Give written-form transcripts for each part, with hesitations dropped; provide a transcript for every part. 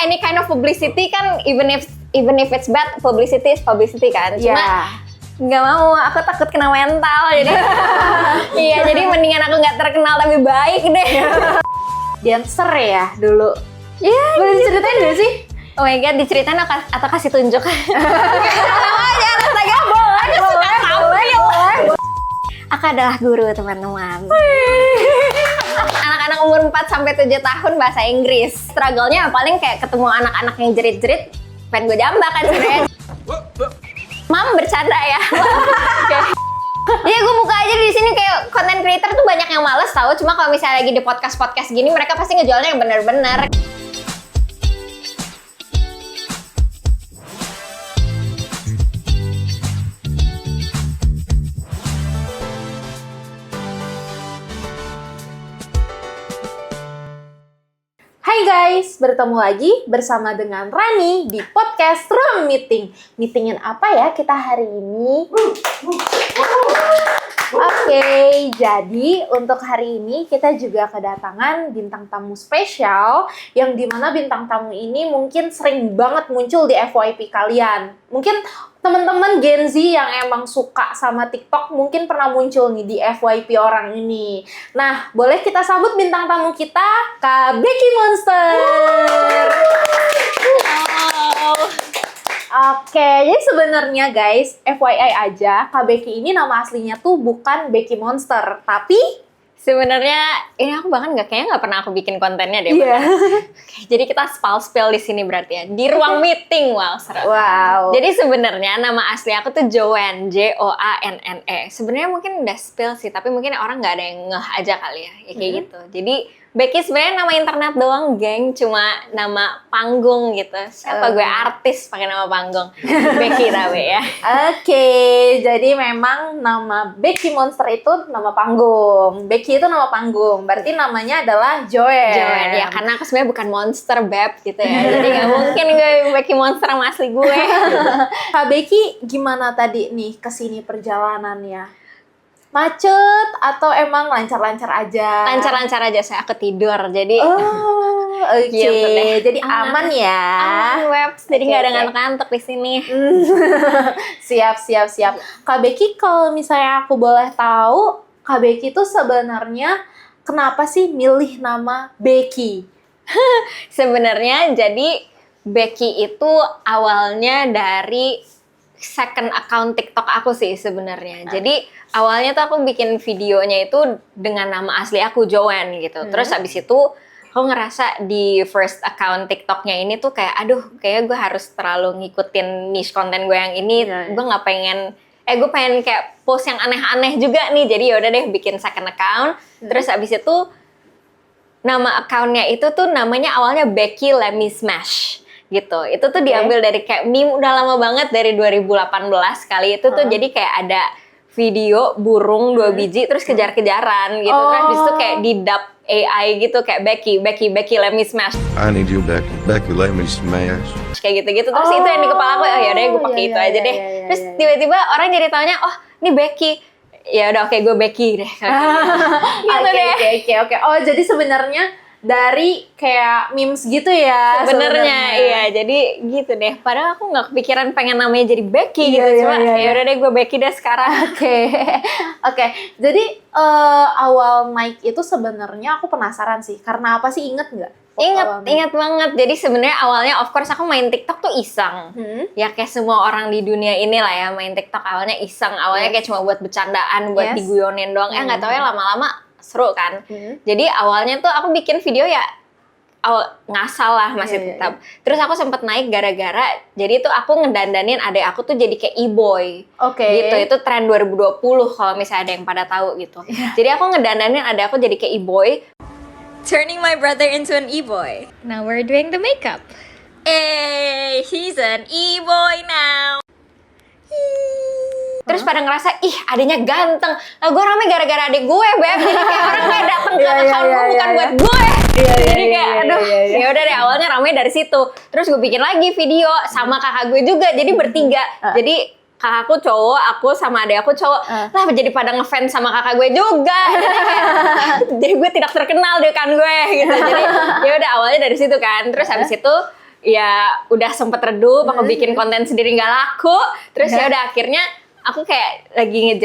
any kind of publicity kan, even if it's bad, publicity is publicity kan. Cuma nggak mau, aku takut kena mental jadi. Iya, jadi mendingan aku nggak terkenal tapi baik deh. Dancer ya dulu. Iya. Boleh diceritain nggak sih? Oh my god, diceritain atau kasih tunjuk? Jangan astaga, boleh. Aku suka tampil. Aku adalah guru, teman-teman. Anak-anak umur 4-7 tahun bahasa Inggris. Struggle-nya paling kayak ketemu anak-anak yang jerit-jerit, pengen gue jambak kan sebenarnya. Mam, bercanda ya. Iya, gue buka aja di sini kayak content creator tuh banyak yang males tahu. Cuma kalau misalnya lagi di podcast gini, mereka pasti ngejualnya yang bener-bener. Hai guys, bertemu lagi bersama dengan Rani di podcast Ruang Meeting. Meetingin apa ya kita hari ini? Oke, jadi untuk hari ini kita juga kedatangan bintang tamu spesial yang dimana bintang tamu ini mungkin sering banget muncul di FYP kalian. Mungkin teman-teman Gen Z yang emang suka sama TikTok mungkin pernah muncul nih di FYP orang ini. Nah, boleh kita sambut bintang tamu kita, Kak Becky Monster. Oke, jadi sebenarnya guys, FYI aja, Kak Becky ini nama aslinya tuh bukan Becky Monster, tapi sebenarnya ini aku bahkan kayaknya nggak pernah aku bikin kontennya deh. Iya. Oke, jadi kita spill di sini berarti ya di ruang meeting. Wow, seru. Wow. Jadi sebenarnya nama asli aku tuh Joanne, Joanne. Sebenarnya mungkin udah spill sih, tapi mungkin orang nggak ada yang ngeh aja kali ya, kayak gitu. Jadi Becky sebenarnya nama internet doang, geng, cuma nama panggung gitu. Siapa gue artis pakai nama panggung? Becky tapi ya. Oke, jadi memang nama Becky Monster itu nama panggung. Becky itu nama panggung, berarti namanya adalah Joanne. Joanne, ya karena aku sebenarnya bukan monster beb gitu ya. Jadi nggak mungkin gue Becky Monster sama asli gue. Kak Becky gimana tadi nih kesini perjalanannya? Macet atau emang lancar-lancar aja? Lancar-lancar aja, saya aku tidur jadi. Oh, oke. Gitu deh. Jadi aman ya. Aman webs, jadi nggak ada ngantuk-ngantuk di sini. Siap. Kak Becky, kalau misalnya aku boleh tahu, Kak Becky itu sebenarnya kenapa sih milih nama Becky? Sebenarnya jadi Becky itu awalnya dari second account TikTok aku sih sebenarnya. Jadi awalnya tuh aku bikin videonya itu dengan nama asli aku Joanne gitu. Terus habis itu aku ngerasa di first account TikToknya ini tuh kayak aduh kayak gue harus terlalu ngikutin niche konten gue yang ini. Gue nggak pengen gue pengen kayak post yang aneh-aneh juga nih. Jadi yaudah deh bikin second account. Terus habis itu nama accountnya itu tuh namanya awalnya Becky Let Me Smash gitu. Itu tuh diambil dari kayak meme udah lama banget dari 2018 kali itu tuh jadi kayak ada video burung 2 biji terus kejar-kejaran gitu. Terus habis itu kayak di dub AI gitu kayak Becky Let Me Smash. I need you Becky let me smash. Kayak gitu-gitu. Terus itu yang di kepala aku, oh yaudah gue pakai itu aja deh. Terus tiba-tiba orang jadi taunya, oh ini Becky. Ya udah oke, gue Becky deh. Gitu deh. Oke. Oh jadi sebenarnya dari kayak memes gitu ya sebenarnya iya, jadi gitu deh. Padahal aku nggak kepikiran pengen namanya jadi Becky gitu. Cuma ya udah deh gue Becky deh sekarang. Oke. Jadi awal naik itu sebenarnya aku penasaran sih. Karena apa sih, inget nggak? Ingat banget. Jadi sebenarnya awalnya of course aku main TikTok tuh iseng. Ya kayak semua orang di dunia ini lah ya, main TikTok awalnya iseng. Awalnya kayak cuma buat bercandaan, buat diguyonin doang. Nggak tahu ya lama-lama seru kan. Jadi awalnya tuh aku bikin video ya ngasal lah masih tetap. Terus aku sempet naik gara-gara jadi tuh aku ngedandanin adek aku tuh jadi kayak e-boy. Gitu. Itu tren 2020 kalau misalnya ada yang pada tahu gitu. Jadi aku ngedandanin adek aku jadi kayak e-boy. Turning my brother into an e-boy. Now we're doing the makeup. He's an e-boy now. Terus pada ngerasa, ih adenya ganteng. Lah gue rame gara-gara adek gue, Beb. Jadi kayak orang kayak dateng ke account gue bukan buat gue. Jadi kayak, aduh, ya udah deh awalnya rame dari situ. Terus gue bikin lagi video sama kakak gue juga, jadi bertiga. Jadi kakakku cowok, aku sama adek aku cowok. Lah jadi pada ngefans sama kakak gue juga. Jadi gue tidak terkenal di rekan gue gitu. Jadi ya udah awalnya dari situ kan. Terus habis itu ya udah sempet redup, aku bikin konten sendiri nggak laku, terus ya udah akhirnya aku kayak lagi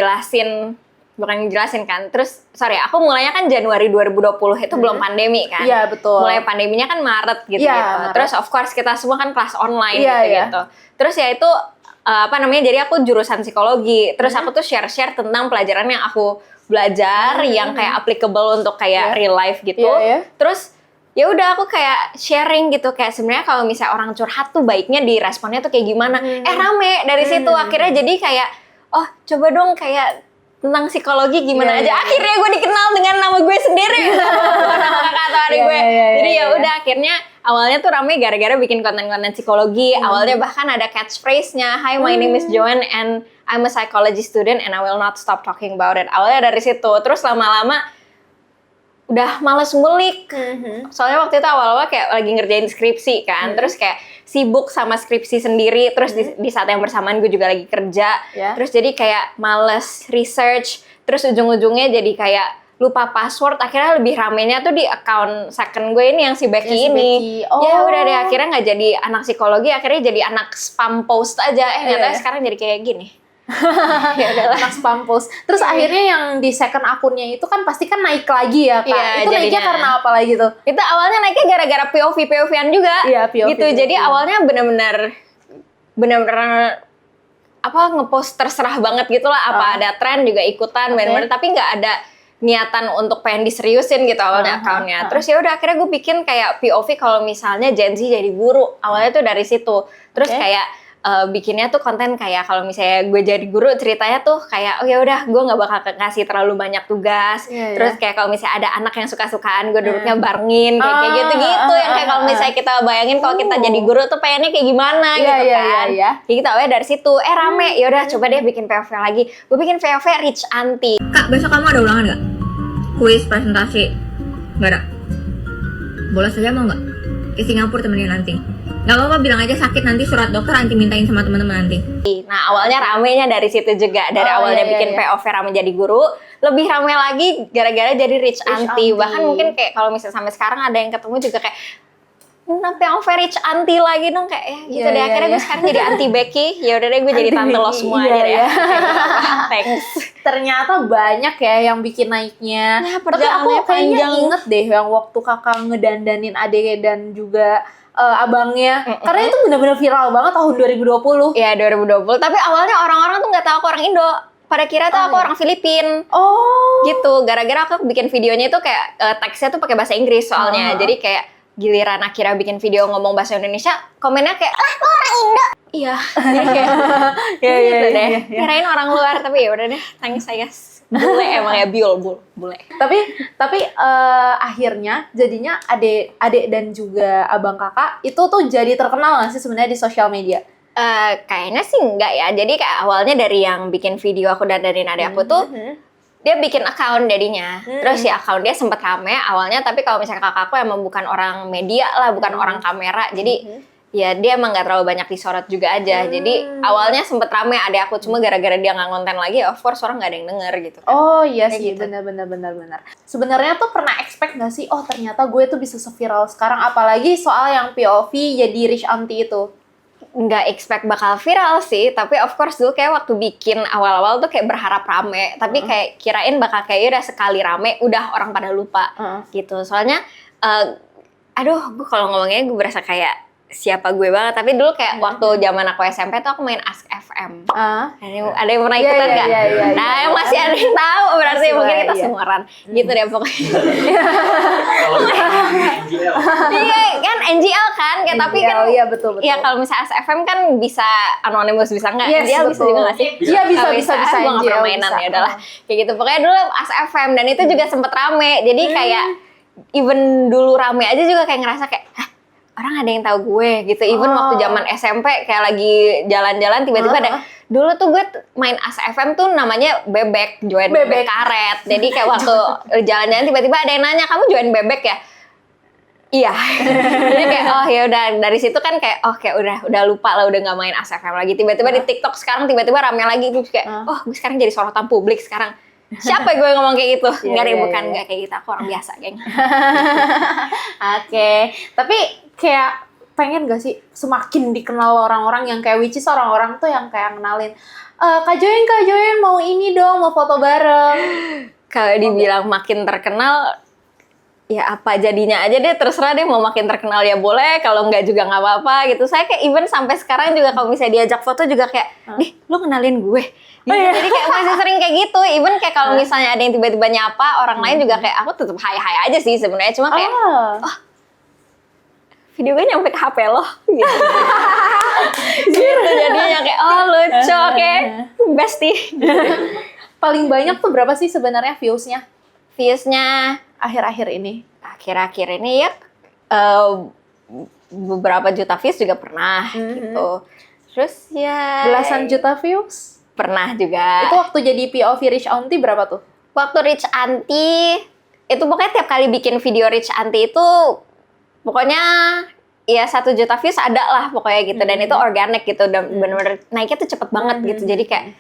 bukan ngejelasin kan, terus aku mulainya kan Januari 2020 itu belum pandemi kan. Iya, betul. Mulai pandeminya kan Maret gitu. Maret. Terus of course kita semua kan kelas online Iya. gitu. Terus ya itu jadi aku jurusan psikologi. Terus aku tuh share tentang pelajaran yang aku belajar yang kayak applicable untuk kayak real life gitu. Terus ya udah aku kayak sharing gitu, kayak sebenarnya kalau misalnya orang curhat tuh baiknya diresponnya tuh kayak gimana. Rame dari situ akhirnya jadi kayak oh coba dong kayak tentang psikologi gimana aja. Akhirnya gue dikenal dengan nama gue sendiri, nama kakak atau adik gue. Jadi ya udah akhirnya awalnya tuh rame gara-gara bikin konten-konten psikologi. Awalnya bahkan ada catchphrase-nya, "Hi, my name is Joanne and I'm a psychology student and I will not stop talking about it." Awalnya dari situ. Terus lama-lama udah males ngulik. Soalnya waktu itu awal-awal kayak lagi ngerjain skripsi kan. Terus kayak sibuk sama skripsi sendiri. Terus di saat yang bersamaan gue juga lagi kerja. Terus jadi kayak males research. Terus ujung-ujungnya jadi kayak lupa password. Akhirnya lebih ramenya tuh di account second gue ini yang si Becky ini. Ya udah deh akhirnya nggak jadi anak psikologi. Akhirnya jadi anak spam post aja. Nyatanya sekarang jadi kayak gini. Ya udahlah, anak spam post. Terus akhirnya yang di second akunnya itu kan pasti kan naik lagi ya, Kak. Iya, itu naiknya karena apa lagi tuh? Itu awalnya naiknya gara-gara POV-an juga. Iya, POV. Gitu. Jadi awalnya bener-bener ngepost terserah banget gitu lah. Apa ada tren juga ikutan, bener-bener. Tapi nggak ada niatan untuk pengen diseriusin gitu awalnya account-nya. Terus ya udah akhirnya gue bikin kayak POV kalau misalnya Gen Z jadi guru. Awalnya tuh dari situ. Terus kayak bikinnya tuh konten kayak kalau misalnya gue jadi guru ceritanya tuh kayak oh ya udah gue nggak bakal ngasih terlalu banyak tugas. Terus kayak kalau misalnya ada anak yang suka-sukaan gue duduknya barengin kayak gitu-gitu yang kayak kalau misalnya kita bayangin kalau kita jadi guru tuh pengennya kayak gimana gitu kan. Jadi kita awalnya dari situ rame ya udah coba deh bikin POV lagi. Gue bikin POV Rich Auntie. Kak, besok kamu ada ulangan nggak? Kuis presentasi? Nggak ada. Bolos aja mau nggak? Ke Singapura temenin nanti. Gak apa-apa, bilang aja sakit, nanti surat dokter nanti mintain sama teman-teman nanti. Nah awalnya ramenya dari situ juga. Dari awalnya bikin POV rame jadi guru, lebih rame lagi gara-gara jadi Rich Auntie. Bahkan mungkin kayak kalau misalnya sampai sekarang ada yang ketemu juga kayak POV Rich Auntie lagi dong kayak ya gitu deh. Akhirnya gue sekarang jadi Auntie Becky. Ya udah deh gue jadi tante lo semua aja deh. Thanks. Ternyata banyak ya yang bikin naiknya. Tapi aku kayaknya inget deh yang waktu kakak ngedandanin adek dan juga abangnya. Karena itu benar-benar viral banget tahun 2020. Iya 2020. Tapi awalnya orang-orang tuh nggak tahu aku orang Indo. Pada kira tuh aku orang Filipin. Gitu. Gara-gara aku bikin videonya itu kayak teksnya tuh pakai bahasa Inggris soalnya. Jadi kayak giliran akhirnya bikin video ngomong bahasa Indonesia, komennya kayak lo orang Indo. Iya. Jadi kayak gitu deh. Kirain orang luar tapi ya udah deh. Thanks saya. Bule emang ya bule. Tapi akhirnya jadinya adik dan juga abang kakak itu tuh jadi terkenal nggak sih sebenarnya di sosial media? Kayaknya sih enggak ya. Jadi kayak awalnya dari yang bikin video aku dandanin adik aku tuh dia bikin account jadinya. Terus ya account dia sempet rame awalnya, tapi kalau misalnya kakakku emang bukan orang media lah, bukan orang kamera. Jadi ya dia emang gak terlalu banyak disorot juga aja. Jadi awalnya sempet rame adek aku, cuma gara-gara dia gak ngonten lagi, of course orang gak ada yang denger gitu kan. Oh iya sih, gitu. benar. Sebenarnya tuh pernah expect gak sih, oh ternyata gue tuh bisa se-viral sekarang, apalagi soal yang POV jadi Rich Auntie itu? Nggak expect bakal viral sih, tapi of course dulu kayak waktu bikin awal-awal tuh kayak berharap rame, tapi kayak kirain bakal kayak udah sekali rame, udah orang pada lupa gitu. Soalnya, gue kalau ngomongnya gue berasa kayak siapa gue banget, tapi dulu kayak waktu zaman aku SMP tuh aku main Ask FM. Ada yang pernah ikutan nggak? Nah, masih ada yang tahu berarti mungkin kita semuaran gitu deh pokoknya. Iya kan NGL kan, kayak tapi kan. Iya betul. Iya kalau misalnya Ask FM kan bisa anonymous bisa nggak? NGL bisa juga nggak sih? Iya bisa Gue nggak pernah mainan ya udahlah kayak gitu. Pokoknya dulu Ask FM dan itu juga sempet rame. Jadi kayak even dulu rame aja juga kayak ngerasa kayak orang ada yang tahu gue gitu. Even waktu zaman SMP kayak lagi jalan-jalan tiba-tiba ada. Dulu tuh gue main Ask FM tuh namanya Bebek, join Bebek Karet. Jadi kayak waktu jalan-jalan tiba-tiba ada yang nanya, "Kamu join Bebek ya?" Iya. Jadi kayak oh ya udah dari situ kan kayak kayak udah lupa lah, udah nggak main Ask FM lagi. Tiba-tiba di TikTok sekarang tiba-tiba rame lagi terus kayak gue sekarang jadi sorotan publik sekarang. Siapa gue ngomong kayak gitu? Bukan kayak gitu, aku orang biasa, geng. Oke. Tapi kayak pengen gak sih semakin dikenal orang-orang yang kayak, which is orang-orang tuh yang kayak kenalin, Kak Joyen mau ini dong, mau foto bareng. Kalau dibilang makin terkenal, ya apa jadinya aja deh, terserah deh, mau makin terkenal ya boleh, kalau enggak juga nggak apa-apa gitu. Saya kayak even sampai sekarang juga kalau misalnya diajak foto juga kayak, nih lu kenalin gue. Gitu. Jadi kayak masih sering kayak gitu. Even kayak kalau misalnya ada yang tiba-tiba nyapa orang lain juga kayak aku tetap hai aja sih sebenarnya. Cuma kayak, video gue nyampe ke HP lo. Gitu. Gitu jadinya kayak, oh lucu, oke, bestie. Paling banyak tuh berapa sih sebenarnya viewsnya? Viewsnya Akhir-akhir ini. akhir-akhir ini ya beberapa juta views juga pernah gitu. Terus ya Belasan juta views? pernah juga. Itu waktu jadi POV Rich Auntie berapa tuh? Waktu Rich Auntie itu pokoknya tiap kali bikin video Rich Auntie itu pokoknya ya 1 juta views ada lah pokoknya gitu. Dan itu organik gitu, dan bener-bener naiknya tuh cepet banget gitu. Jadi kayak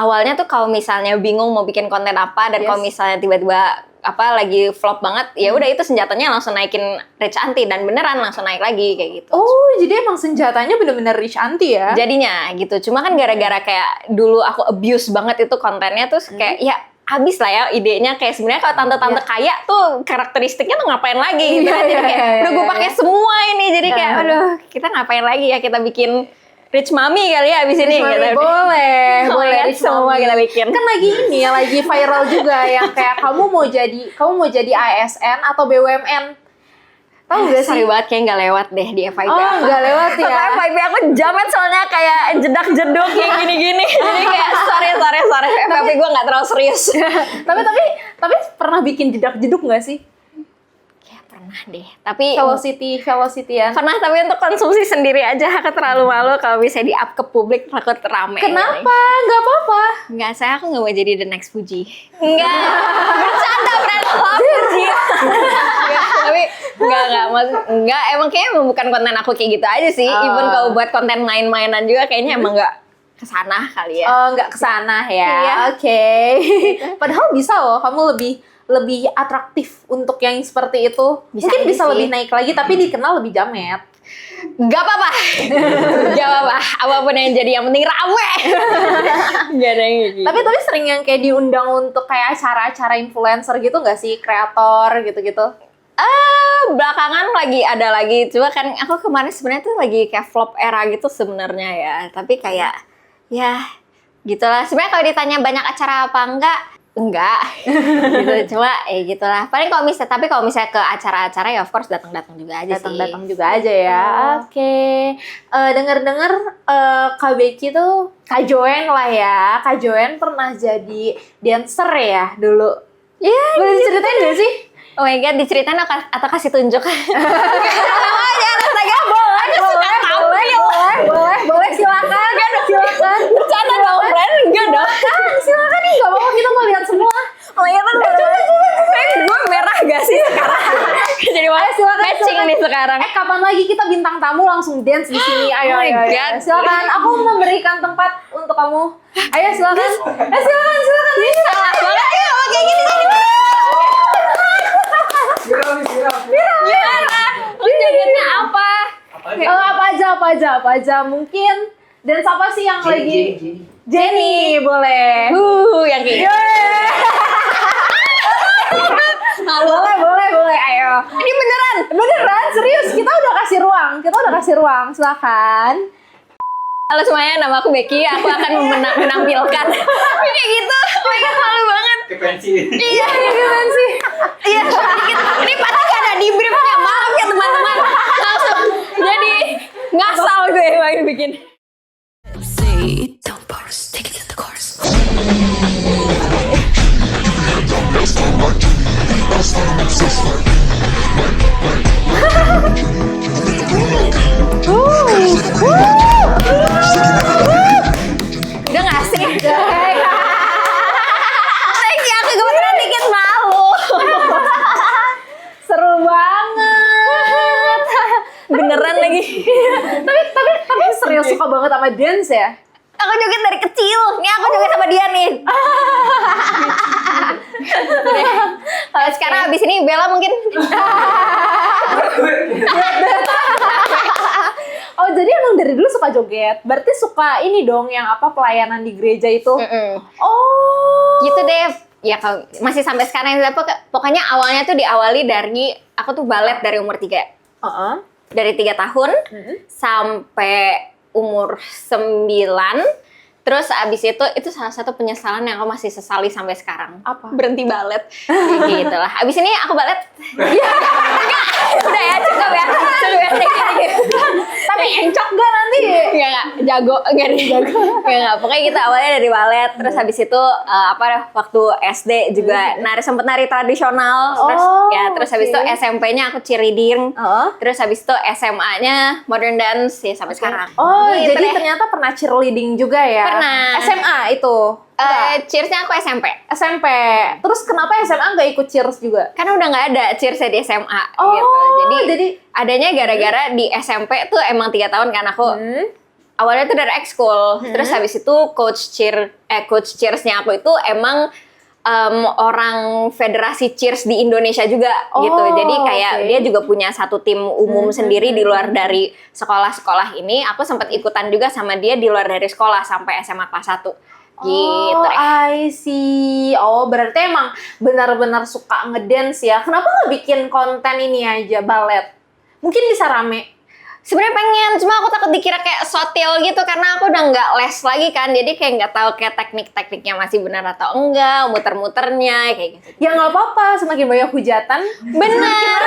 awalnya tuh kalau misalnya bingung mau bikin konten apa, dan kalau misalnya tiba-tiba apa lagi flop banget, ya udah itu senjatanya langsung naikin Rich Auntie, dan beneran langsung naik lagi kayak gitu. Oh, jadi emang senjatanya bener-bener Rich Auntie ya? Jadinya gitu. Cuma kan gara-gara kayak dulu aku abuse banget itu kontennya, terus kayak ya habis lah ya idenya. Kayak sebenarnya kalau tante-tante kaya tuh karakteristiknya tuh ngapain lagi gitu. Jadi kayak udah gue pakai semua ini, jadi kayak aduh kita ngapain lagi ya, kita bikin Rich Mami kali ya abis ini. Mami, gitu. boleh Rich semua Mami. kita bikin. Kan lagi ini ya, lagi viral juga yang kayak kamu mau jadi ASN atau BUMN. Tahu gak sih? Sorry banget kayak nggak lewat deh di FYP. Oh, nggak lewat ya. Soalnya FYP aku jamet soalnya kayak jedak-jeduk kayak gini-gini. Jadi kayak sorry. FYP gue nggak terlalu serius. tapi pernah bikin jedak-jeduk nggak sih? Ya pernah deh. Tapi Velocity ya. pernah, tapi untuk konsumsi sendiri aja. Aku terlalu malu kalau bisa di-up ke publik, takut rame. Kenapa? Nggak apa-apa. Enggak, aku nggak mau jadi the next Fuji. Enggak. Bercanda, friend. Love Fuji. Tapi enggak, emang kayaknya bukan konten aku kayak gitu aja sih. Even kalau buat konten main-mainan juga kayaknya emang nggak kesana kali ya. Oh, nggak kesana ya. Iya. Oke. Padahal bisa loh, kamu lebih atraktif untuk yang seperti itu. Mungkin bisa sih. lebih naik lagi, tapi dikenal lebih jamet. Gak apa-apa. Gak apa-apa. Apapun yang jadi, yang penting rame. Gak ada yang gitu. Tapi sering yang kayak diundang untuk kayak acara-acara influencer gitu nggak sih? Kreator gitu-gitu. Belakangan lagi ada lagi. Cuma kan aku kemarin sebenarnya tuh lagi kayak flop era gitu sebenarnya ya. Tapi kayak ya gitulah. Sebenarnya kalau ditanya banyak acara apa enggak gitu. Cuma gitulah. Paling kalau misalnya ke acara-acara ya of course datang juga aja sih. Datang juga aja ya. Oke. Dengar-dengar Kak Becky tuh Kak Joen lah ya. Kak Joen pernah jadi dancer ya dulu. Iya. Boleh diceritain nggak sih? Oh my god, diceritain atau kasih tunjuk? Aja Instagram boleh. Aku suka tampil. Boleh silakan. Silakan. Bercanda dong, friend. Enggak dong. Silakan nih, nggak apa-apa, kita mau lihat semua. Oh my god, gue merah gak sih sekarang? Jadi matching nih sekarang. Kapan lagi kita bintang tamu langsung dance di sini? Ayo, Oh my ayo. God. Silakan, aku memberikan tempat untuk kamu. Ayo silakan. Silakan. Ini salah banget. Ayo, kayak gini. Gimana? Jogetnya apa? Apa aja mungkin. Dan siapa sih yang lagi? Jenny, boleh. Yang kayak gitu. Boleh. Ayo. Ini Beneran, serius. Kita udah kasih ruang. Silakan. Halo semuanya, nama aku Becky. Aku akan menampilkan kayak gitu. Oh my god, malu banget. Kepensi. Iya, sih. Iya, ini pasti gak ada di briefnya. Maaf ya teman-teman. Langsung jadi ngasal gue yang bikin. Say, don't pause, take it to the chorus. Udah gak sih? Thank you, aku kebetulan dikit malu. Seru banget. Beneran lagi. tapi serius suka banget sama dance ya? Aku joget dari kecil. Nih aku joget sama dia nih. Sekarang abis ini Bella mungkin. suka joget. Berarti suka ini dong yang apa pelayanan di gereja itu. Oh. Gitu deh. Ya kalau masih sampai sekarang pokoknya awalnya tuh diawali dari aku tuh balet dari umur 3. Dari 3 tahun sampai umur 9. Terus abis itu salah satu penyesalan yang aku masih sesali sampai sekarang. Apa? Berhenti balet. Gitu lah. Abis ini aku balet. Udah ya, cukup ya. Tapi encok gak nanti? Enggak, jago. Enggak. Pokoknya kita awalnya dari balet. Terus habis itu waktu SD juga sempet nari tradisional. Terus habis itu SMP-nya aku cheerleading. Terus habis itu SMA-nya modern dance ya sampai sekarang. Oh, Gitu jadi deh. ternyata pernah cheerleading juga ya? Pernah. SMA itu? Cheersnya aku SMP. SMP. Terus kenapa SMA nggak ikut cheers juga? Karena udah nggak ada cheersnya di SMA Oh, gitu. jadi Adanya gara-gara di SMP tuh emang 3 tahun kan aku awalnya tuh dari ekskul. Terus habis itu coach cheersnya aku itu emang orang federasi cheers di Indonesia juga gitu. Jadi kayak dia juga punya satu tim umum sendiri di luar dari sekolah-sekolah ini. Aku sempat ikutan juga sama dia di luar dari sekolah sampai SMA kelas 1. Gitu deh. I see. Oh, berarti emang benar-benar suka ngedance ya. Kenapa nggak bikin konten ini aja, balet? Mungkin bisa rame. Sebenarnya pengen, cuma aku takut dikira kayak sotil gitu karena aku udah nggak les lagi kan, jadi kayak nggak tahu kayak teknik-tekniknya masih benar atau enggak, muter-muternya kayak gitu. Ya nggak apa-apa, semakin banyak hujatan. Benar.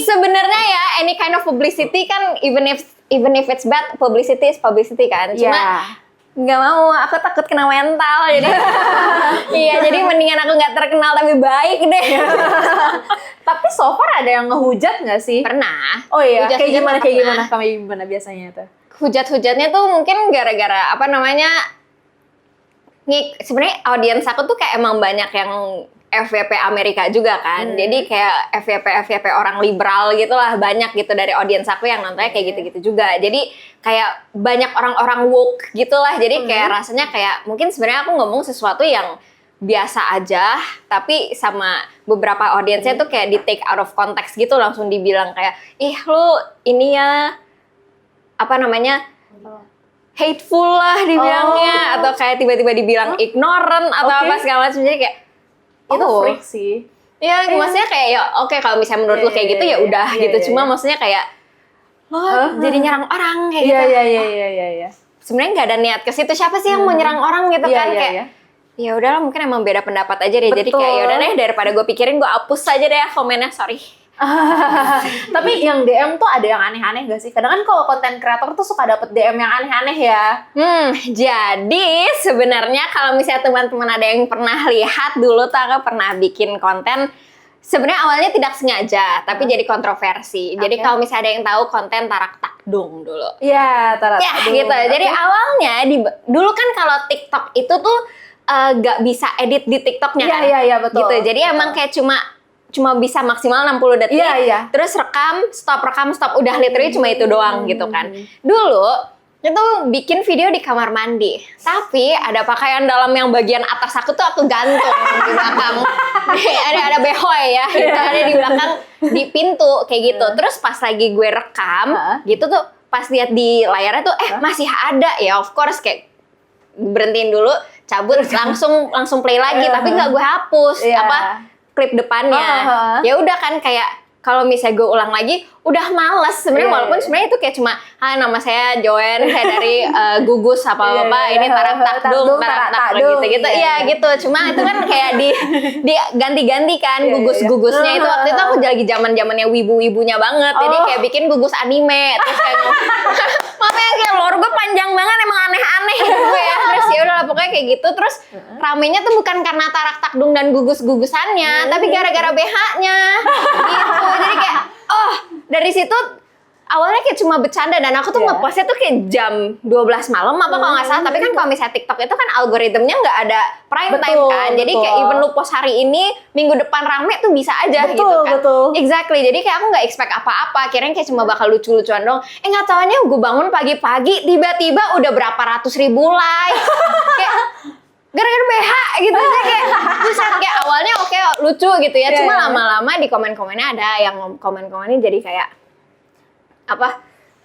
Sebenarnya ya any kind of publicity kan even if it's bad, publicity is publicity kan. Cuma nggak mau, aku takut kena mental jadi iya, jadi mendingan aku nggak terkenal tapi baik deh. Tapi so far ada yang ngehujat nggak sih? Pernah. Oh iya, Hujat-hujat kayak pernah. gimana biasanya tuh? Hujat-hujatnya tuh mungkin gara-gara sebenarnya audiens aku tuh kayak emang banyak yang FYP Amerika juga kan. Jadi kayak FYP orang liberal gitulah, banyak gitu dari audiens aku yang nontonnya kayak gitu-gitu juga. Jadi kayak banyak orang-orang woke gitulah. Jadi kayak rasanya kayak mungkin sebenarnya aku ngomong sesuatu yang biasa aja, tapi sama beberapa audiensnya tuh kayak di take out of context gitu, langsung dibilang kayak, ih lu ini ya hateful lah dibilangnya, atau kayak tiba-tiba dibilang ignorant atau apa segala macam. Jadi kayak Itu freak sih. ya maksudnya kayak ya oke, kalau misalnya menurut lu kayak gitu ya udah gitu. Cuma maksudnya kayak lo jadi nyerang orang kayak gitu. Iya. Sebenarnya nggak ada niat ke situ. Siapa sih yang mau nyerang orang gitu kan? Kayak ya udahlah, mungkin emang beda pendapat aja deh. Jadi kayak ya udah deh, daripada gue pikirin, gue hapus aja deh komennya, sorry. Tapi yang DM tuh ada yang aneh-aneh gak sih? Kadang kan kalau konten kreator tuh suka dapet DM yang aneh-aneh ya. Jadi sebenarnya kalau misalnya teman-teman ada yang pernah lihat dulu tuh, aku pernah bikin konten. Sebenarnya awalnya tidak sengaja, tapi jadi kontroversi. Jadi kalau misalnya ada yang tahu konten Tarak Takdung dulu. Iya, Gitu. Jadi awalnya dulu kan kalau TikTok itu tuh gak bisa edit di TikToknya kan? Iya, betul. Gitu. Jadi emang kayak cuma bisa maksimal 60 detik. Iya. Terus rekam, stop, udah literally cuma itu doang gitu kan. Dulu itu bikin video di kamar mandi, tapi ada pakaian dalam yang bagian atas aku tuh aku gantung di belakang. ada behoy ya, gitu, ada di belakang di pintu kayak gitu. Terus pas lagi gue rekam gitu tuh, pas lihat di layarnya tuh masih ada ya, of course kayak berhentiin dulu, cabut, langsung play lagi, tapi nggak gue hapus klip depannya. Ya udah kan, kayak kalau misalnya gue ulang lagi udah males sebenarnya, walaupun sebenarnya itu kayak cuma nama saya Joen, saya dari Gugus apa ini Tarak Takdung gitu iya gitu. Cuma itu kan kayak di ganti-ganti kan gugus-gugusnya. Itu waktu itu aku lagi zamannya wibu-wibunya banget, jadi kayak bikin gugus anime, terus kayak makanya kayak lore gue panjang banget, emang aneh-aneh gue ya. Terus ya udah pokoknya kayak gitu. Terus ramenya tuh bukan karena Tarak Takdung dan gugus-gugusannya, tapi gara-gara BH-nya gitu. Jadi kayak dari situ awalnya kayak cuma bercanda, dan aku tuh ngepostnya tuh kayak jam 12 malam apa kalau nggak salah. Tapi kan kalau misalnya TikTok itu kan algoritmnya nggak ada prime time kan, jadi kayak even lu post hari ini, minggu depan rame tuh bisa aja gitu kan. Exactly. Jadi kayak aku nggak expect apa-apa, kirain kayak cuma bakal lucu-lucuan dong. Nggak taunya gue bangun pagi-pagi tiba-tiba udah berapa ratus ribu like. Kayak gara-gara BH gitu aja, kayak buset, kayak awalnya oke, lucu gitu ya. Cuma lama-lama di komen-komennya ada yang komen-komennya jadi kayak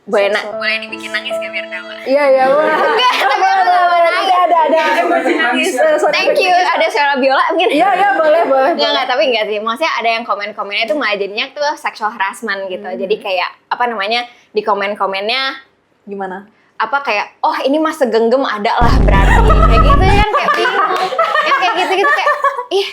boleh dibikin nangis gak biar drama? Iya, boleh. Enggak, tapi aku gak mau nangis. Ada emosi nangis. Thank you, ada suara biola mungkin. Iya, boleh. Enggak, tapi enggak sih. Maksudnya ada yang komen-komennya itu malah jadinya tuh sexual harassment gitu. Jadi kayak, apa namanya, di komen-komennya, Gimana? apa kayak, oh ini mah segenggam ada lah berarti. Kayak gitu kan, kayak bingung. Yang kayak gitu-gitu kayak, ih,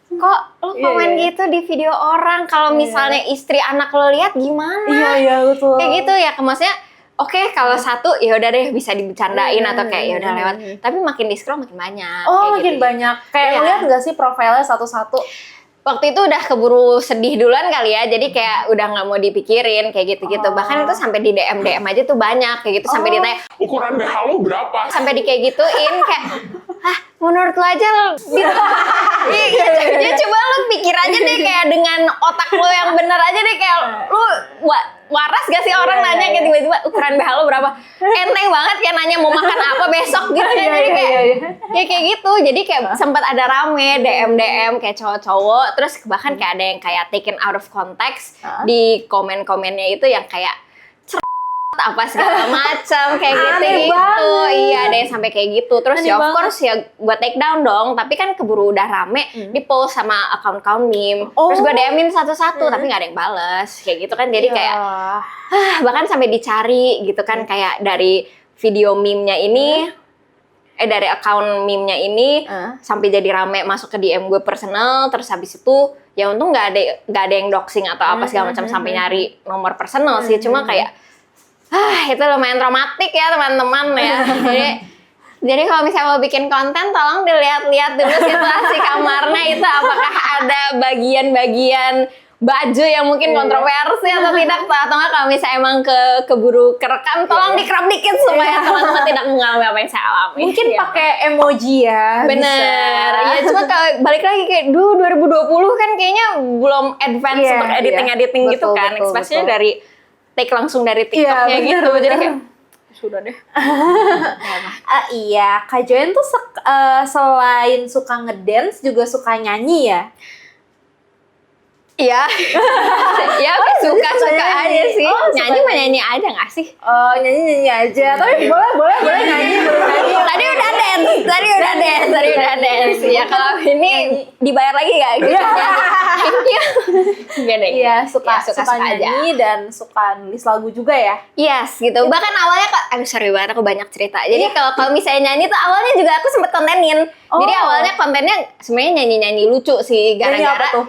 kok lo komen Iya. gitu di video orang, kalau misalnya istri anak lo lihat gimana? Iya, betul. Kayak gitu ya, maksudnya oke kalau satu ya udah deh bisa dibercandain atau kayak ya udah lewat. Tapi makin di scroll makin banyak. Oh, kayak makin gitu. banyak. Kayak Iya. ngeliat nggak sih profilnya satu-satu? Waktu itu udah keburu sedih duluan kali ya, jadi kayak udah nggak mau dipikirin kayak gitu-gitu. Bahkan itu sampai di DM aja tuh banyak kayak gitu, sampai ditanya Ukuran BH lo berapa? sampai di kayak gituin kayak, ah menurut lo aja lo gitu. Iya, coba lo pikir aja deh kayak dengan otak lo yang bener aja deh kayak lo waras gak sih orang nanya kayak tiba-tiba ukuran BH lo berapa? Enteng banget kayak nanya mau makan apa besok gitu kan. Jadi kayak ya kayak gitu. Jadi kayak sempat ada rame DM kayak cowok-cowok, terus bahkan kayak ada yang kayak taken out of context di komen-komennya itu yang kayak apa segala macam kayak Aneh gitu. banget. Iya, ada yang sampai kayak gitu. Terus Aneh ya of banget. course ya gue take down dong, tapi kan keburu udah rame di post sama account meme. Oh. Terus gue DM-in satu-satu tapi nggak ada yang bales. Kayak gitu kan. Jadi kayak Iya. bahkan sampai dicari gitu kan, kayak dari video meme-nya ini dari account meme-nya ini sampai jadi rame masuk ke DM gue personal. Terus habis itu ya untung nggak ada yang doxing atau apa segala macam sampai nyari nomor personal sih. Cuma kayak itu lumayan traumatik ya teman-teman ya. Jadi kalau misalnya mau bikin konten, tolong dilihat-lihat dulu situasi kamarnya itu apakah ada bagian-bagian baju yang mungkin kontroversi atau tidak, atau nggak kalau misalnya emang keburu kerekam, tolong di-crop dikit supaya teman-teman tidak mengalami apa yang saya alami. Mungkin Ya. pakai emoji ya. Bener, bisa. ya cuma kalau balik lagi kayak 2020 kan kayaknya belum advance Iya, untuk editing gitu betul, kan, betul, especially betul. dari take langsung dari TikToknya Iya, gitu, bener, jadi bener. kayak sudah deh. Iya, Kak Joen tuh selain suka ngedance juga suka nyanyi ya? Iya, ya suka nyanyi. aja sih, Oh, suka nyanyi mah nyanyi aja nggak sih? Oh, nyanyi aja. Tapi boleh nyanyi, boleh nyanyi. Tadi udah dance. Ya kalau ini dibayar lagi nggak? Gitu. Thank you. Nggak deh. Iya, suka aja. nyanyi dan suka nulis lagu juga ya? Yes, gitu. Bahkan awalnya aduh sorry banget aku banyak cerita. Jadi kalau misalnya nyanyi tuh awalnya juga aku sempet kontenin. Jadi Oh. awalnya kontennya sebenarnya nyanyi lucu sih, Nyanyi apa gara-gara tuh?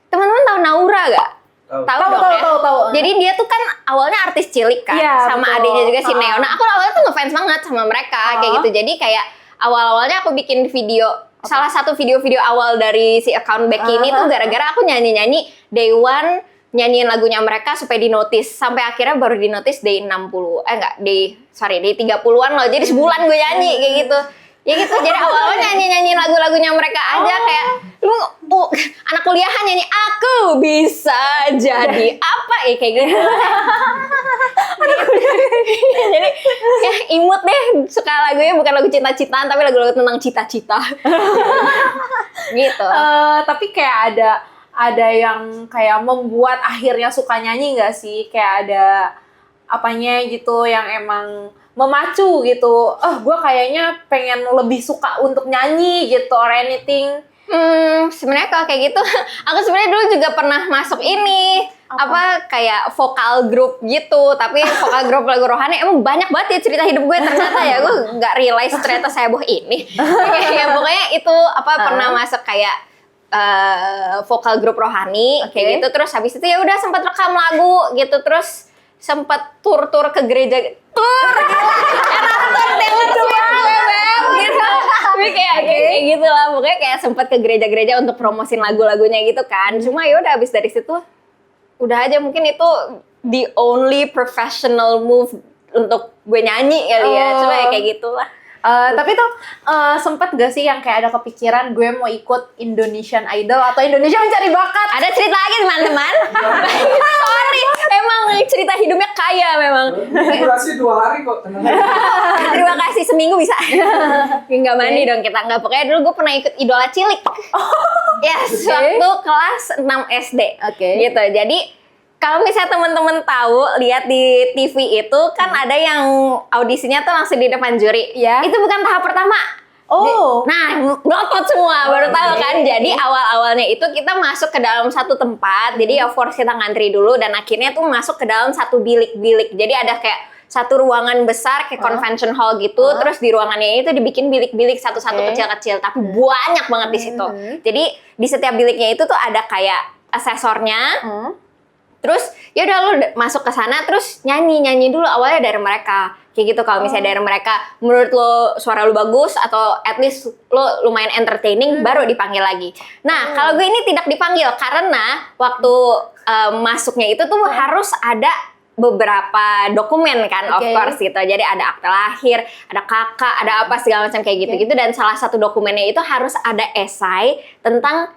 teman-teman tahu Naura gak? Tahu dong ya. Tahu. Jadi dia tuh kan awalnya artis cilik kan, Iya, sama betul. adiknya juga si Ah. Neo. Nah aku awalnya tuh ngefans banget sama mereka kayak gitu. Jadi kayak awal-awalnya aku bikin video, salah satu video-video awal dari si account Becky ini tuh gara-gara aku nyanyi-nyanyi day one, nyanyiin lagunya mereka supaya di notice. Sampai akhirnya baru di notice day 60, day 30-an loh. Jadi sebulan gue nyanyi kayak gitu. Ya gitu, jadi awalnya nyanyi lagu-lagunya mereka aja kayak lu anak kuliahan nyanyi aku bisa jadi apa ya kayak gitu. Jadi ya imut deh, suka lagunya bukan lagu cinta-cintaan tapi lagu-lagu tentang cita-cita. Gitu. Tapi kayak ada yang kayak membuat akhirnya suka nyanyi nggak sih? Kayak ada apanya gitu yang emang memacu gitu. Gue kayaknya pengen lebih suka untuk nyanyi gitu or anything. Sebenarnya kalau kayak gitu, aku sebenarnya dulu juga pernah masuk ini apa kayak vokal grup gitu, tapi vokal grup lagu rohani emang banyak banget ya cerita hidup gue ternyata ya, gue nggak realize ternyata saya ini. Ya pokoknya itu pernah masuk kayak vokal grup rohani kayak gitu, terus habis itu ya udah sempat rekam lagu gitu, terus sempat tur ke gereja tur Taylor Swift gitu. Tapi kayak gitu lah, pokoknya kayak sempat ke gereja-gereja untuk promosin lagu-lagunya gitu kan. Cuma ya udah habis dari situ udah aja, mungkin itu the only professional move untuk gue nyanyi kali ya. Cuma ya kayak gitulah. Tapi tuh sempet gak sih yang kayak ada kepikiran gue mau ikut Indonesian Idol atau Indonesia Mencari Bakat? Ada cerita lagi teman-teman. Sorry, emang cerita hidupnya kaya memang. Durasi 2 hari kok, tenang aja. Terima kasih, seminggu bisa. Nggak mandi dong kita, nggak. Pokoknya dulu gue pernah ikut Idola Cilik. Yes, waktu kelas 6 SD. Oke. Gitu, jadi kalau misalnya teman-teman tahu lihat di TV itu kan ada yang audisinya tuh langsung di depan juri. Ya. Itu bukan tahap pertama. Oh. Nah, ngotot semua baru tahu kan. Jadi awal-awalnya itu kita masuk ke dalam satu tempat. Jadi of course kita ngantri dulu dan akhirnya tuh masuk ke dalam satu bilik-bilik. Jadi ada kayak satu ruangan besar kayak convention hall gitu. Terus di ruangannya itu dibikin bilik-bilik satu-satu kecil-kecil, tapi banyak banget di situ. Jadi di setiap biliknya itu tuh ada kayak asesornya. Terus ya udah lu masuk ke sana terus nyanyi dulu awalnya dari mereka kayak gitu. Kalau misalnya dari mereka menurut lo suara lu bagus atau at least lo lumayan entertaining baru dipanggil lagi. Nah kalau gue ini tidak dipanggil karena waktu masuknya itu tuh harus ada beberapa dokumen kan, of course gitu. Jadi ada akte lahir, ada kakak, ada apa segala macam kayak gitu-gitu. Dan salah satu dokumennya itu harus ada esai tentang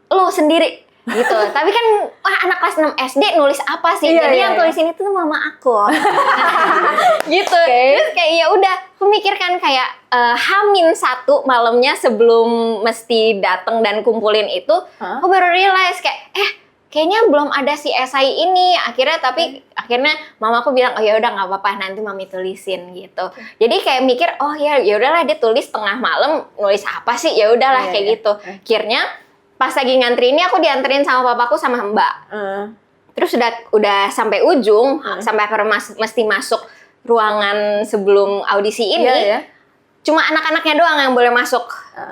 lo sendiri gitu. Tapi kan anak kelas 6 SD nulis apa sih? Jadi yang tulis ini tuh mama aku. Gitu. Terus kayak ya udah, aku mikirkan kayak H-1 malamnya sebelum mesti datang dan kumpulin itu, aku baru realize kayak kayaknya belum ada si esai ini. Akhirnya akhirnya mamaku bilang, "Oh ya udah nggak apa-apa, nanti mami tulisin." gitu. Jadi kayak mikir, "Oh ya udahlah, dia tulis tengah malam, nulis apa sih? Ya udahlah kayak gitu." Akhirnya pas lagi ngantri ini aku dianterin sama papaku sama Mbak. Terus udah sampai ujung, sampai mesti masuk ruangan sebelum audisi ini. Cuma anak-anaknya doang yang boleh masuk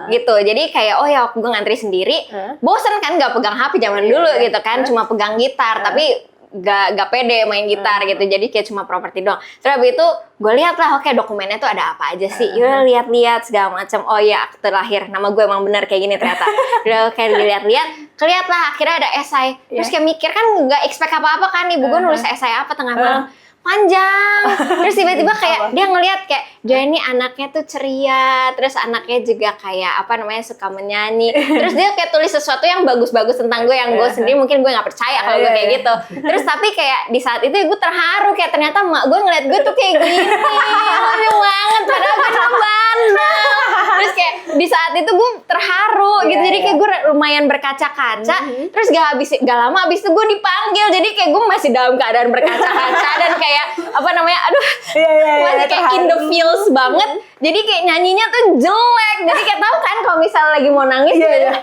gitu. Jadi kayak oh ya gue ngantri sendiri. Bosen kan nggak pegang HP zaman dulu gitu kan, cuma pegang gitar tapi gak pede main gitar gitu. Jadi kayak cuma properti doang. Terus habis itu gue lihat lah, oke dokumennya tuh ada apa aja sih. Yaudah lihat-lihat segala macam. Oh iya akte lahir, nama gue emang bener kayak gini ternyata. Udah kayak dilihat-lihat, kelihat lah akhirnya ada esai. Terus kayak mikir kan nggak expect apa-apa kan, ibu gue nulis esai apa tengah malam. Panjang, terus tiba-tiba kayak dia ngelihat kayak dia ini anaknya tuh ceria, terus anaknya juga kayak apa namanya suka menyanyi, terus dia kayak tulis sesuatu yang bagus-bagus tentang gue yang gue sendiri mungkin gue nggak percaya kalau gue kayak gitu, terus tapi kayak di saat itu gue terharu kayak ternyata mak gue ngeliat gue tuh kayak gini, lucu banget padahal gue cuma bandel, terus kayak di saat itu gue terharu gitu, jadi kayak gue lumayan berkaca-kaca, terus gak lama abis itu gue dipanggil, jadi kayak gue masih dalam keadaan berkaca-kaca dan kayak apa namanya, aduh, masih kayak in the feels banget. Jadi kayak nyanyinya tuh jelek. Jadi kayak tahu kan kalau misalnya lagi mau nangis, kayak gitu.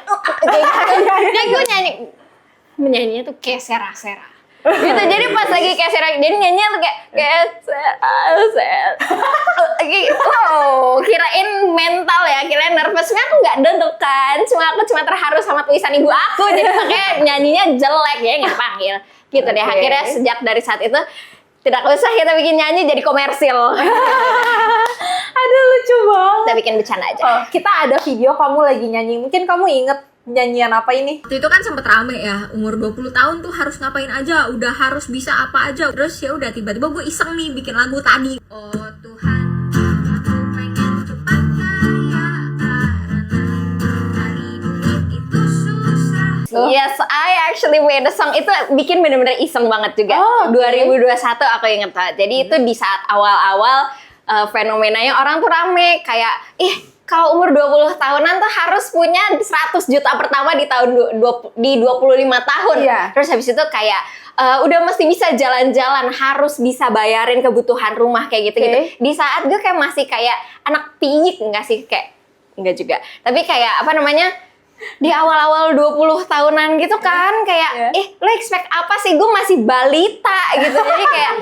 Jadi gue menyanyinya tuh kayak serak-serak. Gitu. Jadi pas lagi kayak serak, jadi nyanyinya tuh kayak serak. Kirain mental ya, kirain nervous. Sebenarnya aku nggak deg-degan, aku cuma terharu sama tulisan ibu aku. Jadi makanya nyanyinya jelek ya nggak panggil. Gitu deh. Akhirnya sejak dari saat itu tidak usah kita bikin nyanyi jadi komersil. Aduh lucu banget. Kita bikin bercanda aja. Kita ada video kamu lagi nyanyi. Mungkin kamu inget nyanyian apa ini? Waktu itu kan sempet rame ya, umur 20 tahun tuh harus ngapain aja, udah harus bisa apa aja. Terus ya udah tiba-tiba gue iseng nih bikin lagu tadi. Oh Tuhan, aku pengen cepat kaya karena hari duit itu susah. Yes, I actually made a song. Itu bikin bener-bener iseng banget juga. 2021 aku inget banget. Jadi itu di saat awal-awal fenomenanya orang tuh rame kayak kalau umur 20 tahunan tuh harus punya 100 juta pertama di tahun di 25 tahun. Terus habis itu kayak udah mesti bisa jalan-jalan, harus bisa bayarin kebutuhan rumah kayak gitu-gitu. Di saat gue kayak masih kayak anak piyik enggak sih, kayak enggak juga. Tapi kayak apa namanya? Di awal-awal 20 tahunan gitu kan kayak lo expect apa sih, gue masih balita gitu. Jadi kayak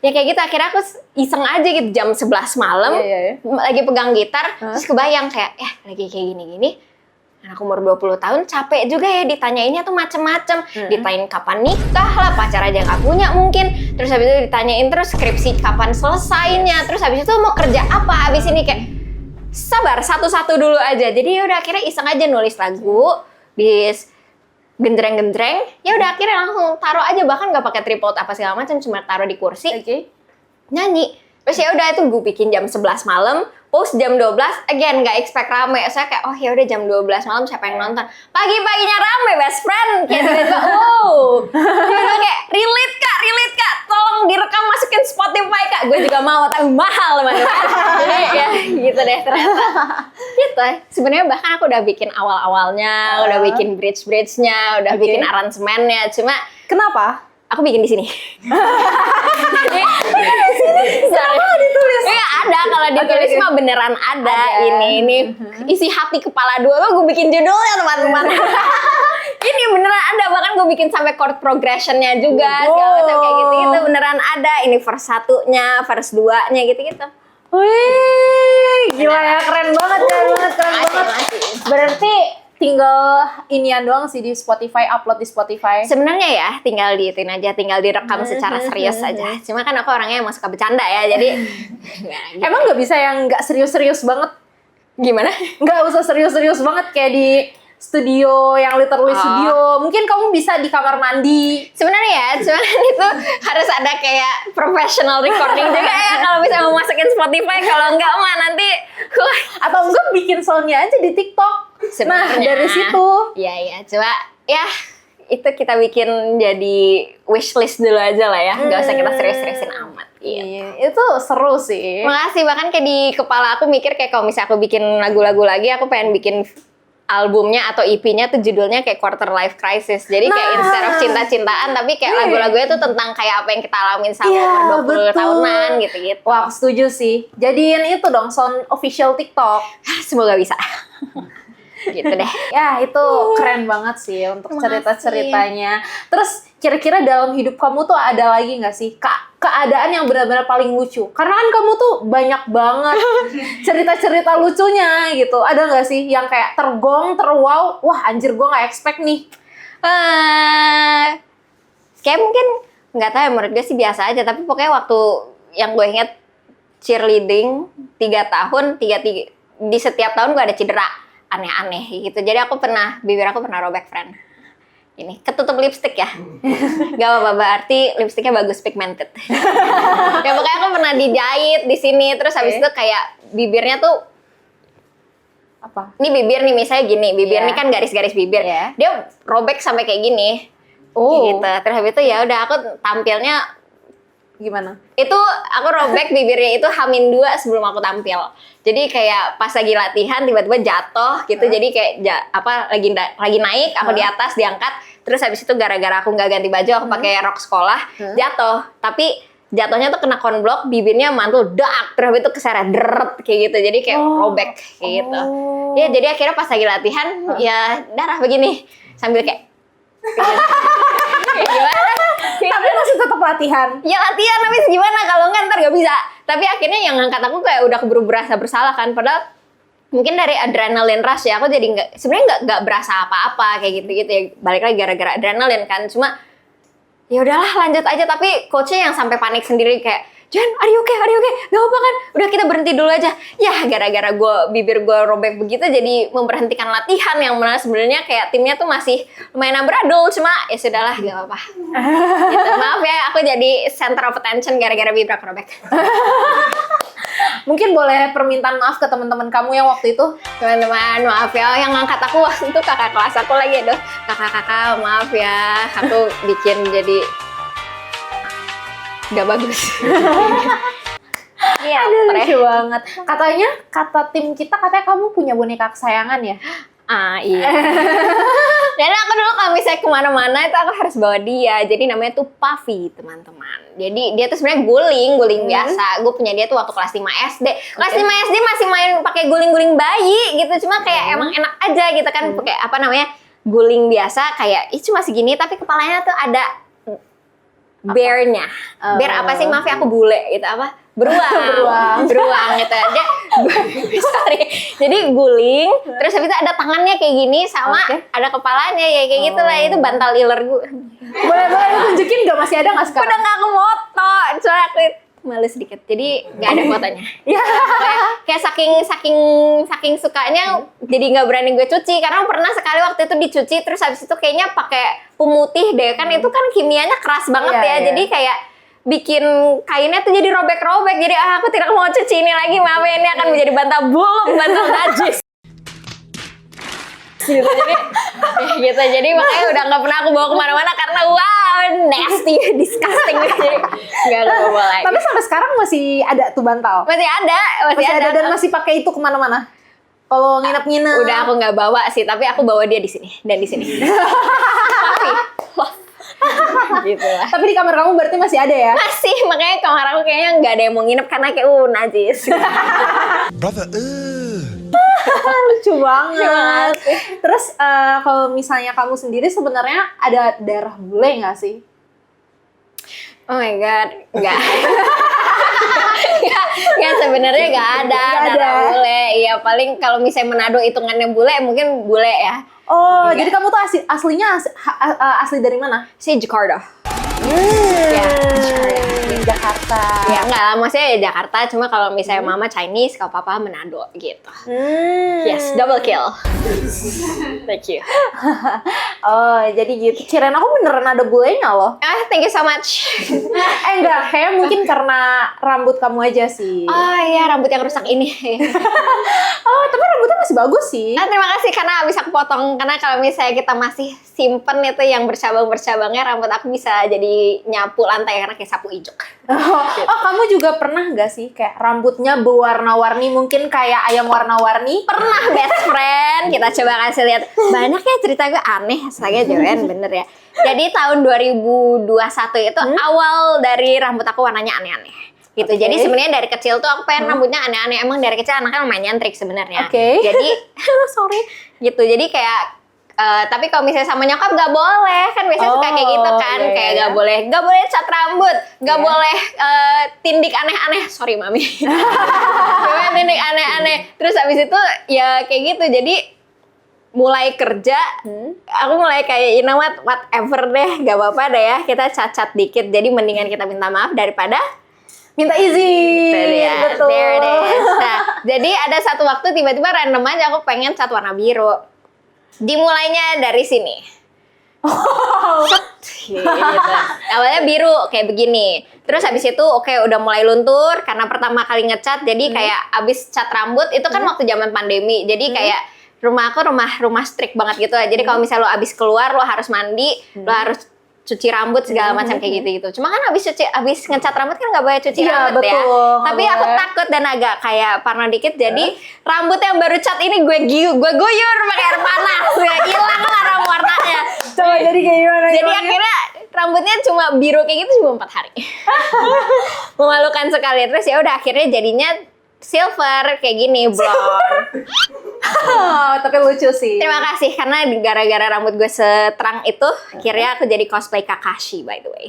ya kayak gitu, akhirnya aku iseng aja gitu jam 11 malam lagi pegang gitar, terus kebayang kayak lagi kayak gini-gini anak umur 20 tahun capek juga ya ditanyainnya tuh macem-macem, ditanyain kapan nikah lah, pacar aja nggak punya mungkin, terus habis itu ditanyain terus skripsi kapan selesainya, terus habis itu mau kerja apa habis ini, kayak sabar satu-satu dulu aja. Jadi ya udah akhirnya iseng aja nulis lagu di genjreng-genjreng, ya udah akhirnya langsung taruh aja, bahkan nggak pakai tripod apa segala macam, cuma taruh di kursi, nyanyi. Terus ya udah itu gue bikin jam 11 malam, post jam 12, again nggak expect rame. Saya kayak oh ya udah jam 12 malam siapa yang nonton? Pagi-paginya rame, best friend. Kayak tiba-tiba gitu kayak relate kak, tolong direkam masukin Spotify kak. Gue juga mau, tapi mahal teman-teman. Jadi ya gitu deh ternyata. Gitu. Sebenarnya bahkan aku udah bikin awal-awalnya, udah bikin bridge-nya, udah bikin aransemennya. Cuma kenapa? aku bikin di sini. Jadi, kenapa ditulis? Iya ada, kalau ditulis mah beneran ada. Ini isi hati kepala dua lo gue bikin judulnya teman-teman. Ini beneran ada, bahkan gue bikin sampai chord progressionnya juga, segala macam kayak gitu-gitu beneran ada. Ini verse 1-nya, verse 2-nya gitu-gitu. Wih, gila ya, keren banget. Makasih. Berarti tinggal inian doang sih di Spotify, upload di Spotify. Sebenarnya ya tinggal diitin aja, tinggal direkam secara serius aja. Cuma kan aku orangnya emang suka bercanda ya, jadi Emang nggak bisa yang nggak serius-serius banget? gimana? Nggak usah serius-serius banget kayak di studio, yang literally studio. Mungkin kamu bisa di kamar mandi. Sebenarnya ya, cuman itu harus ada kayak professional recording juga ya kalau bisa mau masukin Spotify. Kalau enggak mah nanti Atau enggak bikin soundnya aja di TikTok. Nah, sebenarnya. dari situ. Iya, coba ya itu kita bikin jadi wishlist dulu aja lah ya. Nggak usah kita serius-seriusin amat. Iya. Iya, itu seru sih. Makasih, bahkan kayak di kepala aku mikir kayak kalau misalnya aku bikin lagu-lagu lagi, aku pengen bikin albumnya atau EP-nya tuh judulnya kayak Quarter Life Crisis. Jadi kayak instead of cinta-cintaan, tapi kayak lagu-lagunya tuh tentang kayak apa yang kita alamin sama umur 20 tahunan gitu-gitu. Wah, aku setuju sih. Jadiin itu dong sound official TikTok. Semoga bisa. Gitu deh. Ya, itu keren banget sih untuk Makasih. cerita-ceritanya. Terus kira-kira dalam hidup kamu tuh ada lagi nggak sih keadaan yang benar-benar paling lucu? Karena kan kamu tuh banyak banget cerita-cerita lucunya gitu. Ada nggak sih yang kayak tergong, terwow, wah anjir gue nggak expect nih. Kayak mungkin nggak tahu ya, menurut gue sih biasa aja. Tapi pokoknya waktu yang gue inget cheerleading 3 tahun, di setiap tahun gue ada cedera aneh-aneh gitu. Jadi bibir aku pernah robek, friend. Ini ketutup lipstick ya. Gak apa-apa, berarti lipstiknya bagus, pigmented. Ya pokoknya aku pernah dijahit di sini, terus habis itu kayak bibirnya tuh Apa? ini bibir nih misalnya gini, bibir Iya. nih kan garis-garis bibir. Iya. Dia robek sampai kayak gini. Oh, Gitu. Terus habis itu ya udah aku tampilnya gimana? itu aku robek bibirnya itu H-2 sebelum aku tampil. Jadi kayak pas lagi latihan tiba-tiba jatuh gitu. Jadi kayak lagi naik, aku di atas diangkat. Terus habis itu gara-gara aku nggak ganti baju, aku pakai rok sekolah, jatuh. Tapi jatuhnya tuh kena konblok, bibirnya mantul dak, terus habis itu keseret deret kayak gitu. Jadi kayak robek kayak gitu. Ya jadi akhirnya pas lagi latihan ya darah begini sambil kayak gimana? Tapi masih tetap latihan. Ya latihan, tapi gimana kalau nggak ntar gak bisa. Tapi akhirnya yang ngangkat aku kayak udah keburu berasa bersalah kan, padahal mungkin dari adrenalin rush ya aku jadi sebenarnya nggak berasa apa-apa kayak gitu ya, balik lagi gara-gara adrenalin kan. Cuma ya udahlah lanjut aja, tapi coachnya yang sampai panik sendiri kayak Jan, are you okay? Gak apa kan? Udah kita berhenti dulu aja. Ya gara-gara bibir gue robek begitu jadi memberhentikan latihan, yang mana sebenarnya kayak timnya tuh masih lumayan amburadul. Cuma ya sudahlah, gak apa-apa. Gitu. Maaf ya, aku jadi center of attention gara-gara bibir aku robek. Mungkin boleh permintaan maaf ke teman-teman kamu yang waktu itu. Teman-teman, maaf ya, yang ngangkat aku waktu itu kakak kelas aku lagi. Aduh, kakak-kakak maaf ya, aku bikin jadi gak bagus. Iya, Aduh, lucu banget. Katanya, kata tim kita katanya kamu punya boneka kesayangan ya? Iya. Dan aku dulu kalau misalnya kemana-mana itu aku harus bawa dia. Jadi namanya tuh Puffy, teman-teman. Jadi dia tuh sebenarnya guling biasa. Gue punya dia tuh waktu kelas 5 SD. Kelas 5 SD masih main pakai guling-guling bayi gitu. Cuma kayak emang enak aja gitu kan. Pakai apa namanya? Guling biasa kayak cuma segini tapi kepalanya tuh ada bear-nya. Bear apa sih? Maaf ya aku bule gitu apa? Beruang gitu. Dia sorry. Jadi guling, terus habis itu ada tangannya kayak gini sama ada kepalanya ya kayak gitu lah. Itu bantal iler gue. Boleh tunjukin nggak, masih ada nggak sekarang? Udah nggak aku foto, soalnya aku malu sedikit. Jadi nggak ada fotonya. Ya. Kayak saking sukanya jadi nggak berani gue cuci, karena pernah sekali waktu itu dicuci terus habis itu kayaknya pakai pemutih deh kan, itu kan kimianya keras banget Iya, ya. iya. Jadi kayak bikin kainnya tuh jadi robek-robek. Jadi aku tidak mau cuci ini lagi, maaf ya, ini akan menjadi bantal buluk, bantal najis. Gitu jadi makanya udah nggak pernah aku bawa kemana-mana karena wow nasty, disgusting. Jadi nggak bawa lagi. Tapi sampai sekarang masih ada tuh bantal? Masih ada Dan masih pakai itu kemana-mana? Kalau nginep-nginep? Udah aku nggak bawa sih, tapi aku bawa dia di sini dan di sini. Gitu lah. Tapi di kamar kamu berarti masih ada ya? Masih, makanya kamar aku kayaknya nggak ada yang mau nginep karena kayak najis. Brother, Lucu banget. banget. Terus kalau misalnya kamu sendiri sebenarnya ada darah bule nggak sih? Oh my god, enggak. Enggak sebenarnya enggak ada Nggak ada. darah bule. Iya, paling kalau misalnya Manado hitungannya bule, mungkin bule ya. Oh, jadi kamu tuh aslinya asli dari mana? Si Jakarta. Ya, Jakarta. di Jakarta. Ya enggak lah, maksudnya ya Jakarta, cuma kalau misalnya mama Chinese, kalau papa Manado gitu. Yes, double kill. Thank you. Oh, jadi gitu. Kirain aku beneran ada bulenya loh. Thank you so much. Enggak, kayak mungkin karena rambut kamu aja sih. Oh iya, rambut yang rusak ini. Oh, tapi rambutnya masih bagus sih. Terima kasih karena habis aku potong. Karena kalau misalnya kita masih simpen itu yang bercabang-bercabangnya, rambut aku bisa jadi nyapu lantai karena kayak sapu ijuk. Oh, kamu juga pernah nggak sih kayak rambutnya berwarna-warni, mungkin kayak ayam warna-warni? Pernah best friend, kita coba kasih lihat. Banyak ya cerita gue aneh, saya Joen bener ya. Jadi tahun 2021 itu awal dari rambut aku warnanya aneh-aneh. Gitu. Oke. Jadi sebenarnya dari kecil tuh aku pengen rambutnya aneh-aneh. Emang dari kecil anaknya main nyentrik sebenarnya. Oke. Jadi sorry. Gitu. Jadi kayak tapi kalau misalnya sama nyokap gak boleh kan biasanya suka kayak gitu kan, iya, kayak iya. gak boleh cat rambut, gak Iya. boleh tindik aneh-aneh, sorry mami, gak boleh tindik aneh-aneh. Terus abis itu ya kayak gitu, jadi mulai kerja, aku mulai kayak you know what, whatever deh, gak apa-apa deh ya, kita cat-cat dikit, jadi mendingan kita minta maaf daripada Minta izin. There it is. Betul. There it is. Nah, jadi ada satu waktu tiba-tiba random aja aku pengen cat warna biru. Dimulainya dari sini. Gitu. Awalnya biru kayak begini. Terus habis itu oke udah mulai luntur karena pertama kali ngecat. Jadi kayak abis cat rambut itu kan waktu zaman pandemi. Jadi kayak rumah aku rumah strict banget gitu. Jadi kalau misalnya lo abis keluar lo harus mandi, lo harus cuci rambut segala macam kayak gitu-gitu. Cuma kan abis ngecat rambut kan nggak boleh cuci Iya, rambut ya. betul, nggak Tapi aku boleh. takut dan agak kayak parno dikit. Jadi rambut yang baru cat ini gue guyur pakai air panas. Ya hilang lah warnanya. Coba jadi kayak gimana? Jadi akhirnya rambutnya cuma biru kayak gitu cuma 4 hari. Memalukan sekali. Terus ya udah akhirnya jadinya silver kayak gini, blonde. Tapi lucu sih. Terima kasih karena gara-gara rambut gue seterang itu akhirnya aku jadi cosplay Kakashi by the way.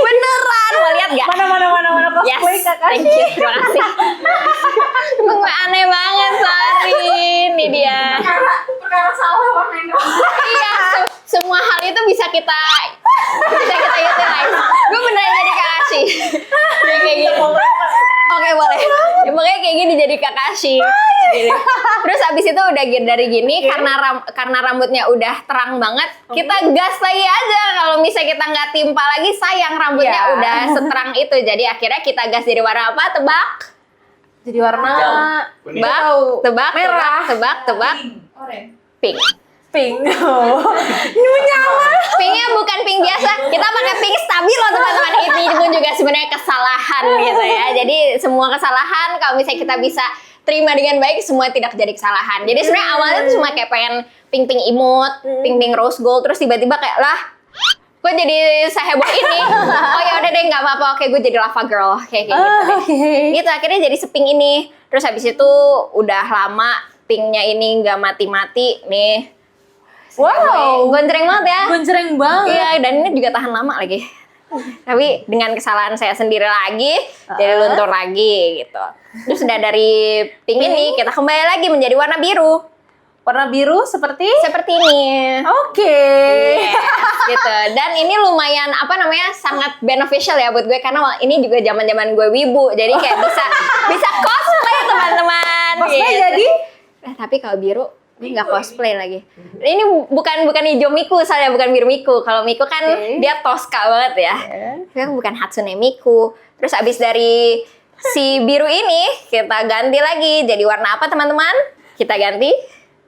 Beneran mau lihat gak? Mana cosplay Thank Kakashi. you, terima kasih. Emang gue aneh banget, sorry. Ini dia. Perkara salah warnain rambut. Iya, semua hal itu bisa kita utilize. Gue beneran jadi Kakashi. Jadi kayak gitu. Oke boleh. Ya, pokoknya kayak gini jadi Kakashi. Gini. Terus abis itu udah dari gini karena rambutnya udah terang banget, kita gas lagi aja. Kalau misalnya kita nggak timpa lagi, sayang rambutnya Iya. udah seterang itu. Jadi akhirnya kita gas jadi warna apa? Tebak? Jadi warna Kuning. Tebak? tahu. Tebak? Merah. Tebak? Pink. pink. Ini menyala. Pinknya bukan pink biasa, kita pakai pink stabilo teman-teman. Ini pun juga sebenarnya kesalahan gitu ya. Jadi semua kesalahan kalau misalnya kita bisa terima dengan baik, semua tidak jadi kesalahan. Jadi sebenarnya awalnya tuh cuma kayak pengen pink imut, pink rose gold, terus tiba-tiba kayak lah, gue jadi seheboh ini. Oh ya udah deh nggak apa-apa, oke gue jadi lava girl kayak gitu deh. Oke. Gitu akhirnya jadi sepink ini. Terus habis itu udah lama pinknya ini nggak mati-mati nih. Wow, Gonjreng banget ya. gonjreng banget. Iya, dan ini juga tahan lama lagi. Tapi dengan kesalahan saya sendiri lagi, jadi luntur lagi gitu. Terus udah dari pink ini, kita kembali lagi menjadi warna biru. Warna biru seperti? Seperti ini. Oke. Yes, gitu. Dan ini lumayan sangat beneficial ya buat gue karena ini juga zaman-zaman gue wibu. Jadi kayak bisa cosplay teman-teman. Cosplay gitu. jadi? Tapi kalau biru ini nggak cosplay lagi. Ini bukan hijau Miku, soalnya bukan biru Miku. Kalau Miku kan dia Tosca banget ya. Tapi aku bukan Hatsune Miku. Terus abis dari si biru ini kita ganti lagi jadi warna apa teman-teman? Kita ganti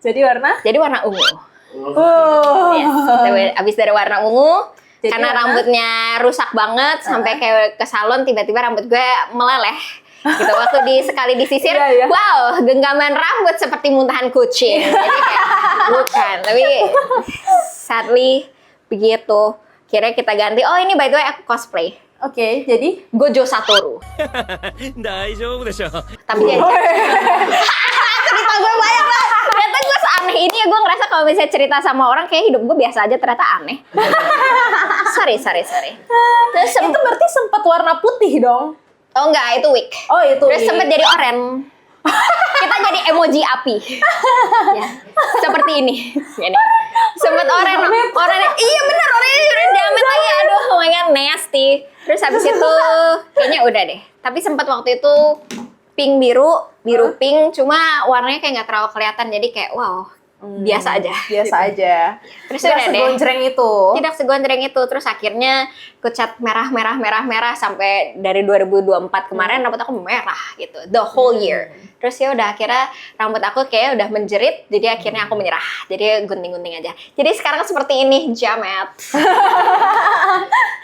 Jadi warna? jadi warna ungu. Oh. Yes. Abis dari warna ungu, Jadi karena warna? rambutnya rusak banget sampai kayak ke salon tiba-tiba rambut gue meleleh. Gitu waktu sekali disisir, Iya, iya. wow, genggaman rambut seperti muntahan kucing. Jadi kayak bukan, tapi sadly begitu. Kira kita ganti, oh ini by the way aku cosplay Oke, jadi Gojo Satoru. 大丈夫でしょ Tapi jadi cerita gue banyak lah. Ternyata gue seaneh ini ya, gue ngerasa kalau misalnya cerita sama orang kayak hidup gue biasa aja, ternyata aneh. sorry. Terus itu berarti sempat warna putih dong. oh enggak, itu wig. Oh, itu. Terus sempet jadi oranye. Kita jadi emoji api. Ya, seperti ini. Gini. Sempet oranye. Iya benar, oranye udah jamet lagi. Aduh, oh my god, nasty. Terus habis itu kayaknya udah deh. Tapi sempat waktu itu pink biru pink, cuma warnanya kayak nggak terlalu kelihatan. Jadi kayak wow, biasa aja. Biasa aja. Terus Tidak udah deh. segonjreng itu. Tidak segondreng itu. Terus akhirnya aku cat merah sampai dari 2024 kemarin rambut aku merah gitu, the whole year. Terus ya udah akhirnya rambut aku kayak udah menjerit, jadi akhirnya aku menyerah. Jadi gunting-gunting aja. Jadi sekarang seperti ini, jamet.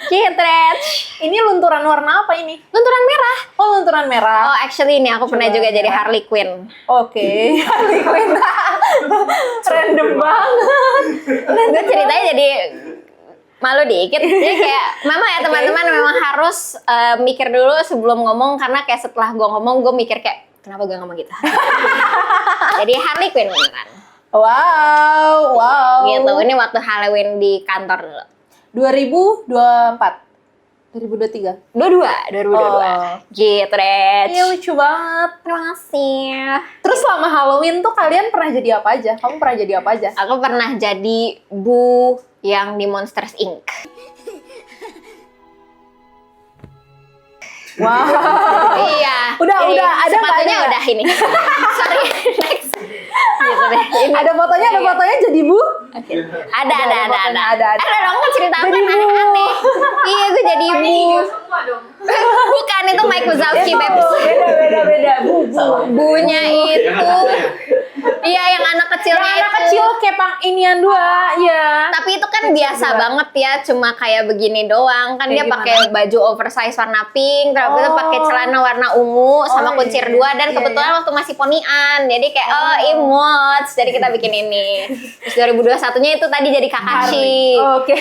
Kitret. Ini lunturan warna apa ini? Lunturan merah. Oh, lunturan merah. Oh, actually ini aku pernah juga jadi Harley Quinn. Oke. Harley Quinn. Random banget. Gue ceritanya jadi malu dikit. Jadi kayak memang ya teman-teman memang harus mikir dulu sebelum ngomong, karena kayak setelah gue ngomong gue mikir kayak kenapa gue ngomong gitu. Jadi Harley Quinn beneran. Wow. Gitu. Ini waktu Halloween di kantor dulu. 2024. 2023. 2022. Oh. Gitu deh. Iya, lucu banget. Terima kasih. Terus selama Halloween tuh kalian pernah jadi apa aja? Kamu pernah jadi apa aja? Aku pernah jadi Bu yang di Monsters Inc. Wow. Iya. Udah, Ini ada nggak, sepatunya ada nggak? udah ini. Sorry, next. Gitu deh. Ini. Ada fotonya jadi Bu? Ada. Ada. Ada dong, kan cerita apa Jadi yang Bu. aneh-aneh. Iya, gue jadi Bu. semua dong. Bukan, itu Mike Wazowski, Bebs. Beda. Bu. Bunya itu. Iya, yang anak kecilnya Yang anak itu. kecil kayak pang inian dua, ya. Tapi itu kan biasa banget ya, cuma kayak begini doang. Kan Kayak dia gimana? pakai baju oversize warna pink, terus itu pakai celana warna ungu sama kuncir iya. dua, dan Iya, kebetulan waktu masih ponian. Jadi kayak emotes. Jadi kita bikin ini. Terus 2021-nya itu tadi jadi Kakashi. Oke.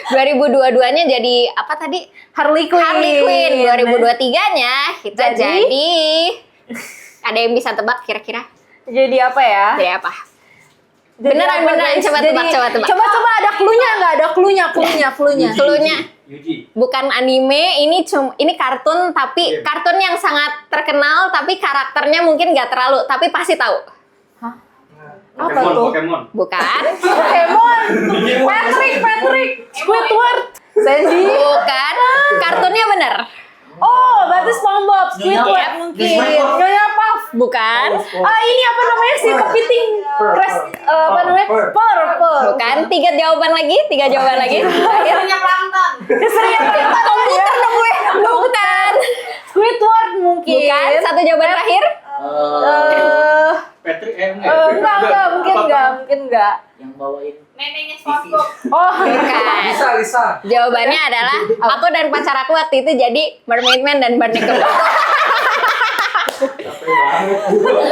2022-nya jadi apa tadi? Harley Quinn. Harley Quinn. 2023-nya kita Jadi? jadi ada yang bisa tebak kira-kira? Jadi apa ya? Jadi apa? Jadi Beneran, apa, guys? coba Jadi- tebak. Coba ada cluenya nggak? Ada cluenya. Cluenya bukan anime, ini kartun, tapi kartun yang sangat terkenal, tapi karakternya mungkin nggak terlalu, tapi pasti tahu. Apa tuh? Bukan? Pokemon. Patrick. Squidward. Sandy. Bukan. Kartunnya bener. Oh, berarti SpongeBob, Squidward Yep. mungkin. Nyonya Puff. Bukan. Ini apa namanya si kepiting? Apa namanya? Purple. Bukan. Tiga jawaban lagi. Terakhir. Banyak plankton. Komputer dong gue. Bukan. Squidward mungkin. Bukan. Satu jawaban terakhir. Patrick Enggak, mungkin enggak. yang bawain Neneknya SpongeBob. Oh, Bukan. Lisa Jawabannya adalah aku dan pacar aku waktu itu jadi Mermaid Man dan Barney Cooper.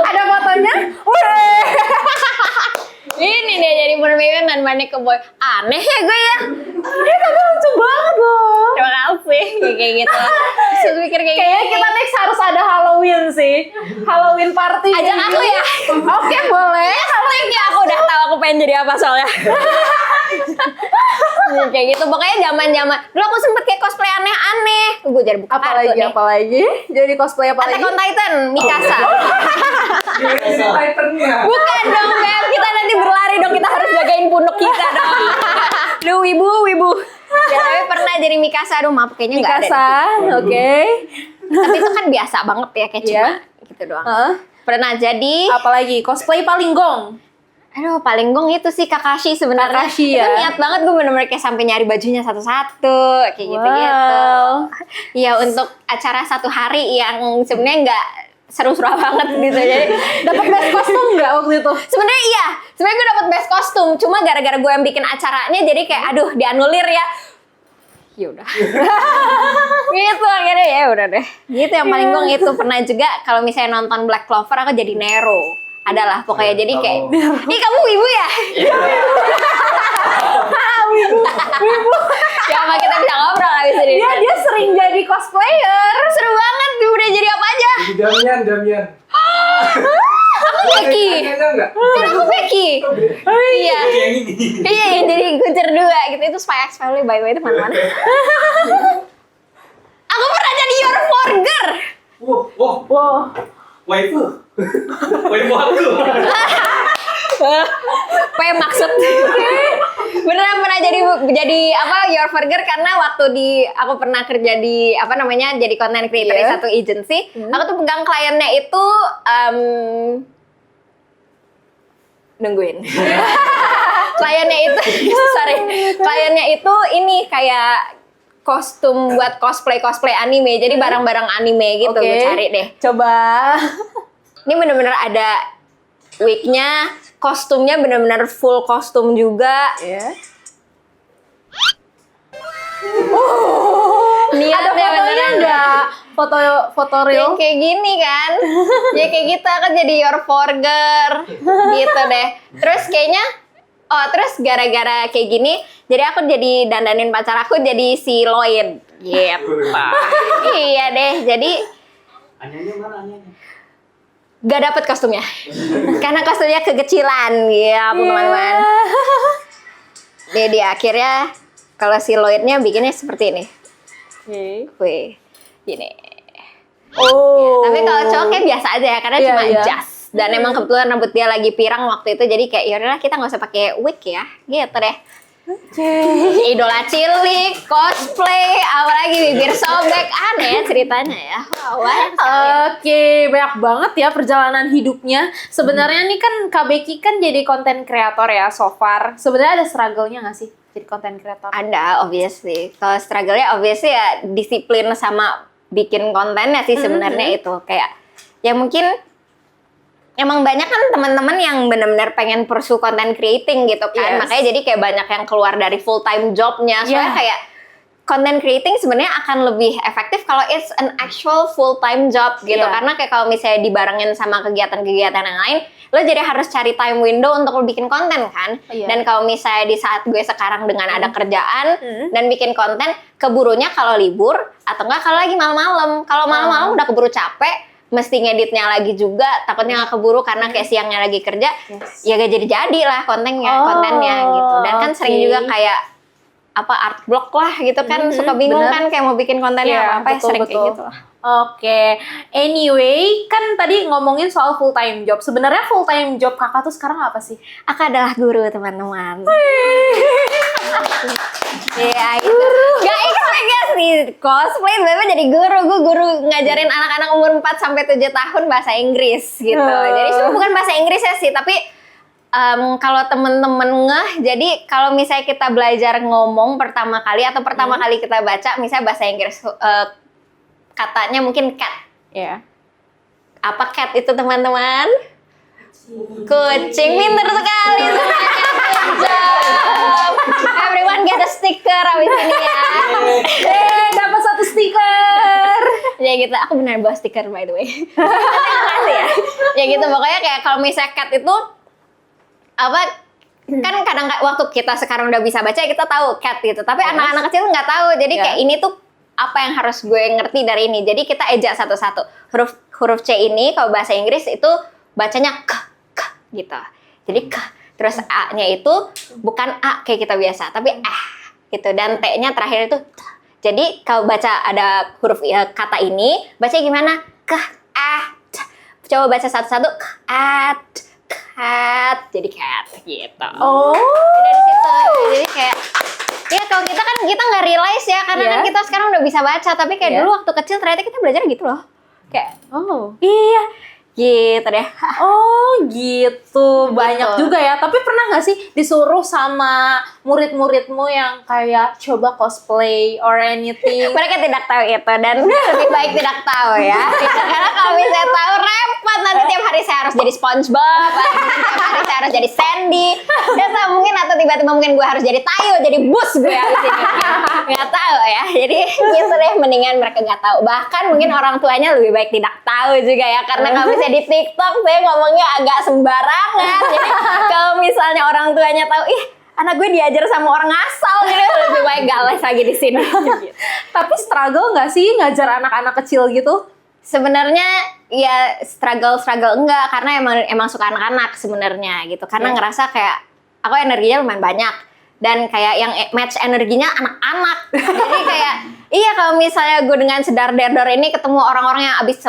ada fotonya? Wih. Ini dia jadi Mermaid Man dan Barney Cooper. Aneh ya gue ya. Ini tapi lucu banget loh. Terima kasih. Kayak gitu. Terus mikir kayak Kayaknya gini. kita next harus ada Halloween sih. Halloween party. Ajak aku ya. Oke, boleh. Ya aku udah tahu aku pengen jadi apa soalnya. Kayak gitu. Pokoknya zaman-zaman dulu aku sempet kayak cosplay aneh-aneh. Gue jadi buka kartu deh. Apalagi? Jadi cosplay apa lagi? Attack on Titan, Mikasa. Bukan dong, Beb. Kita nanti berlari dong. Kita harus jagain punuk kita dong. Lu wibu. Ya, tapi pernah jadi Mikasa. Aduh, maaf kayaknya nggak ada. Mikasa, oke. Tapi itu kan biasa banget ya, kayak cuma gitu doang. Pernah jadi. Apalagi cosplay paling gong. Aduh, paling gong itu sih Kakashi sebenarnya. Kakashi, Itu ya? niat banget gue bener-bener kayak sampai nyari bajunya satu-satu, kayak gitu-gitu. Wow. Iya, untuk acara satu hari yang sebenarnya nggak seru-seru banget gitu. Jadi Dapat best kostum nggak waktu itu? sebenarnya iya, sebenarnya gue dapet best kostum, cuma gara-gara gue yang bikin acaranya jadi kayak aduh dianulir ya. Ya udah. Gitu akhirnya ya udah deh. Gitu yang paling gong itu. Pernah juga kalau misalnya nonton Black Clover aku jadi Nero. Adalah pokoknya jadi kayak ih kamu ibu ya? Ya apa kita bisa ngobrol abis ini. Dia sering jadi cosplayer. Seru banget, udah jadi apa aja? Damian. Aku Becky. Enggak? Kan aku Becky. Iya. Yang ini. Iya, yang jadi Guntur 2 gitu. Itu Spy X Family by the way itu mana-mana. Aku pernah jadi Your Burger. Wow. Waifu. Waifu aku. Apa yang maksud? Beneran pernah jadi apa Your Burger karena waktu aku pernah kerja di apa namanya jadi content creator di satu agency. Aku tuh pegang kliennya itu nungguin. Kliennya itu kliennya itu ini kayak kostum buat cosplay anime. Jadi barang-barang anime gitu. Oke. Gue cari deh. Coba. Ini bener-bener ada wignya, kostumnya bener-bener full kostum juga. Ya. Niatnya Ada fotonya beneran enggak? Foto real? Yang kayak gini kan. Ya kayak gitu akan jadi Your Burger. Gitu deh. Terus kayaknya terus gara-gara kayak gini, jadi aku jadi dandanin pacar aku jadi si Lloyd. Gitu. Iya deh. Jadi Anyanya mana anyanya? gak dapet kostumnya. Karena kostumnya kekecilan gitu teman-teman. Jadi akhirnya kalau si Lloydnya bikinnya seperti ini. Wih, gini. Oh. Tapi kalau cowok kayak biasa aja ya, karena Iya, cuma iya. jas. Dan emang kebetulan rambut dia lagi pirang waktu itu, jadi kayak yaudahlah kita nggak usah pakai wig ya, gitu deh. Idola cilik, cosplay, apalagi bibir sobek, aneh ya ceritanya ya. Wow, banyak sekali. Oke, banyak banget ya perjalanan hidupnya. Sebenarnya nih kan Kak Becky kan jadi konten kreator ya so far. Sebenarnya ada struggle-nya nggak sih jadi konten kreator? Ada, obviously. Kalau struggle-nya obviously ya disiplin sama bikin kontennya sih sebenarnya itu. Kayak, ya mungkin emang banyak kan teman-teman yang benar-benar pengen pursue content creating gitu kan. Yes. Makanya jadi kayak banyak yang keluar dari full time jobnya. Soalnya Yeah. kayak content creating sebenarnya akan lebih efektif kalau it's an actual full time job gitu. Yeah. Karena kayak kalau misalnya dibarengin sama kegiatan-kegiatan yang lain, lo jadi harus cari time window untuk lo bikin konten kan. Yeah. Dan kalau misalnya di saat gue sekarang dengan ada kerjaan dan bikin konten, keburunya kalau libur atau enggak kalau lagi malam-malam. Kalau malam-malam udah keburu capek, mesti ngeditnya lagi juga, takutnya nggak keburu karena kayak siangnya lagi kerja, ya gak jadi lah kontennya gitu. Dan kan sering juga kayak apa art block lah gitu kan, suka bingung bener. kan kayak mau bikin kontennya Iya, apa betul, sering betul. kayak gitu lah. Oke, anyway, kan tadi ngomongin soal full time job. Sebenarnya full time job kakak tuh sekarang apa sih? Aku adalah guru teman-teman. Iya itu. Gak expect ya sih cosplay tiba-tiba jadi guru. Gue guru ngajarin anak-anak umur 4 sampai 7 tahun bahasa Inggris gitu. Jadi itu bukan bahasa Inggris ya sih, tapi kalau temen-temen jadi kalau misalnya kita belajar ngomong pertama kali atau pertama kali kita baca misalnya bahasa Inggris katanya mungkin cat. Ya. Apa cat itu teman-teman? Kucing, pinter sekali. Good job. Everyone get a sticker abis ini ya. Dapat satu stiker. Ya gitu, aku benar bawa stiker by the way. Terima kasih ya. Ya gitu, pokoknya kayak kalau misalnya cat itu apa kan kadang waktu kita sekarang udah bisa baca kita tahu cat gitu, tapi anak-anak kecil nggak tahu. Jadi kayak ini tuh apa yang harus gue ngerti dari ini. Jadi kita ejak satu-satu. Huruf C ini kalau bahasa Inggris itu bacanya k gitu. Jadi k. Terus A-nya itu bukan A kayak kita biasa, tapi gitu. Dan T-nya terakhir itu t. Jadi kalau baca ada huruf kata ini, bacanya gimana? K, A, t. Coba baca satu-satu. K, A, t, cat. Jadi cat gitu. Oh. Dari situ. Jadi kayak ya kalau kita kan kita nggak realize ya karena kan kita sekarang udah bisa baca, tapi kayak dulu waktu kecil ternyata kita belajar gitu loh. Kayak iya gitu deh. Oh gitu, banyak juga ya. Tapi pernah nggak sih disuruh sama murid-muridmu yang kayak coba cosplay or anything? Mereka tidak tahu itu dan lebih baik tidak tahu ya. Karena kalau misalnya tahu repot nanti tiap hari saya harus jadi SpongeBob, tiap hari saya harus jadi Sandy. Dan mungkin atau tiba-tiba mungkin gue harus jadi Tayo, jadi bus gue di sini. Nggak tahu ya. Jadi gitu deh, mendingan mereka nggak tahu. Bahkan mungkin orang tuanya lebih baik tidak tahu juga ya. Karena kalau misalnya di TikTok saya ngomongnya agak sembarangan. Jadi kalau misalnya orang tuanya tahu, ih anak gue diajar sama orang asal gitu, lebih baik gak les lagi di sini. Gitu. Tapi struggle nggak sih ngajar anak-anak kecil gitu? Sebenarnya ya struggle enggak, karena emang suka anak-anak sebenarnya gitu. Karena ngerasa kayak aku energinya lumayan banyak dan kayak yang match energinya anak-anak. Jadi kayak iya, kalau misalnya gue dengan sedar-derdor ini ketemu orang-orang yang abis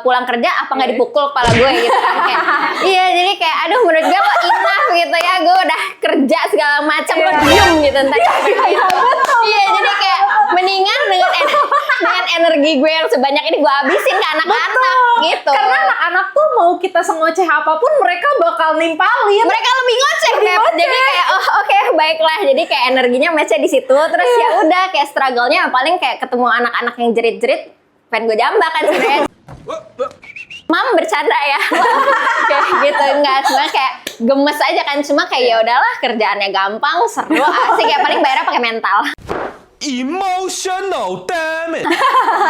pulang kerja, apa nggak dipukul kepala gue gitu kan. Kayak, iya, jadi kayak aduh menurut gue kok enough gitu ya, gue udah kerja segala macam lo diem gitu entar iya, jadi kayak mendingan dengan energi gue yang sebanyak ini gue habisin ke anak-anak gitu. Karena anak-anak tuh mau kita sengoceh apapun mereka bakal nimpalin. Mereka lebih ngoceh, Beb. Jadi kayak oh oke, baiklah. Jadi kayak energinya match-nya di situ. Terus ya udah kayak struggle-nya paling kayak ketemu anak-anak yang jerit-jerit, pengen gue jambak kan sebenarnya. Mam bercanda ya. Kayak gitu, enggak, cuma kayak gemes aja kan, cuma kayak ya udahlah, kerjaannya gampang, seru, asik ya, paling bayarnya pakai mental. Emotional, damn it.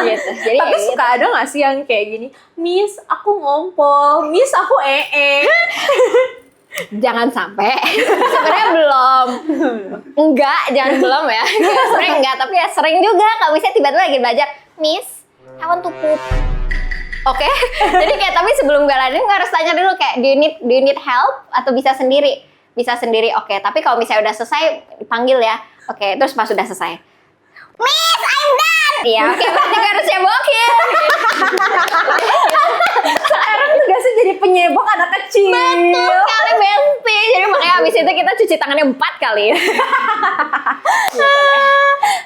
Gitu. Jadi Tapi ya suka ada gak sih yang kayak gini, Miss aku ngompol, Miss aku jangan sampai. Sebenarnya belum. Enggak, jangan belum ya. Sebenarnya enggak, tapi ya sering juga kalau misalnya tiba-tiba lagi belajar, Miss, I want to poop. Oke. Jadi kayak tapi sebelum gue lanjutin gue harus tanya dulu kayak do you need help atau bisa sendiri? Bisa sendiri. Oke, tapi kalau misalnya udah selesai panggil ya. Oke, terus pas udah selesai, Miss, I'm done. Iya, oke, berarti gue harus cebokin. Sekarang tugasnya jadi penyebok anak kecil. Betul sekali, Besti. Jadi makanya abis itu kita cuci tangannya 4 kali.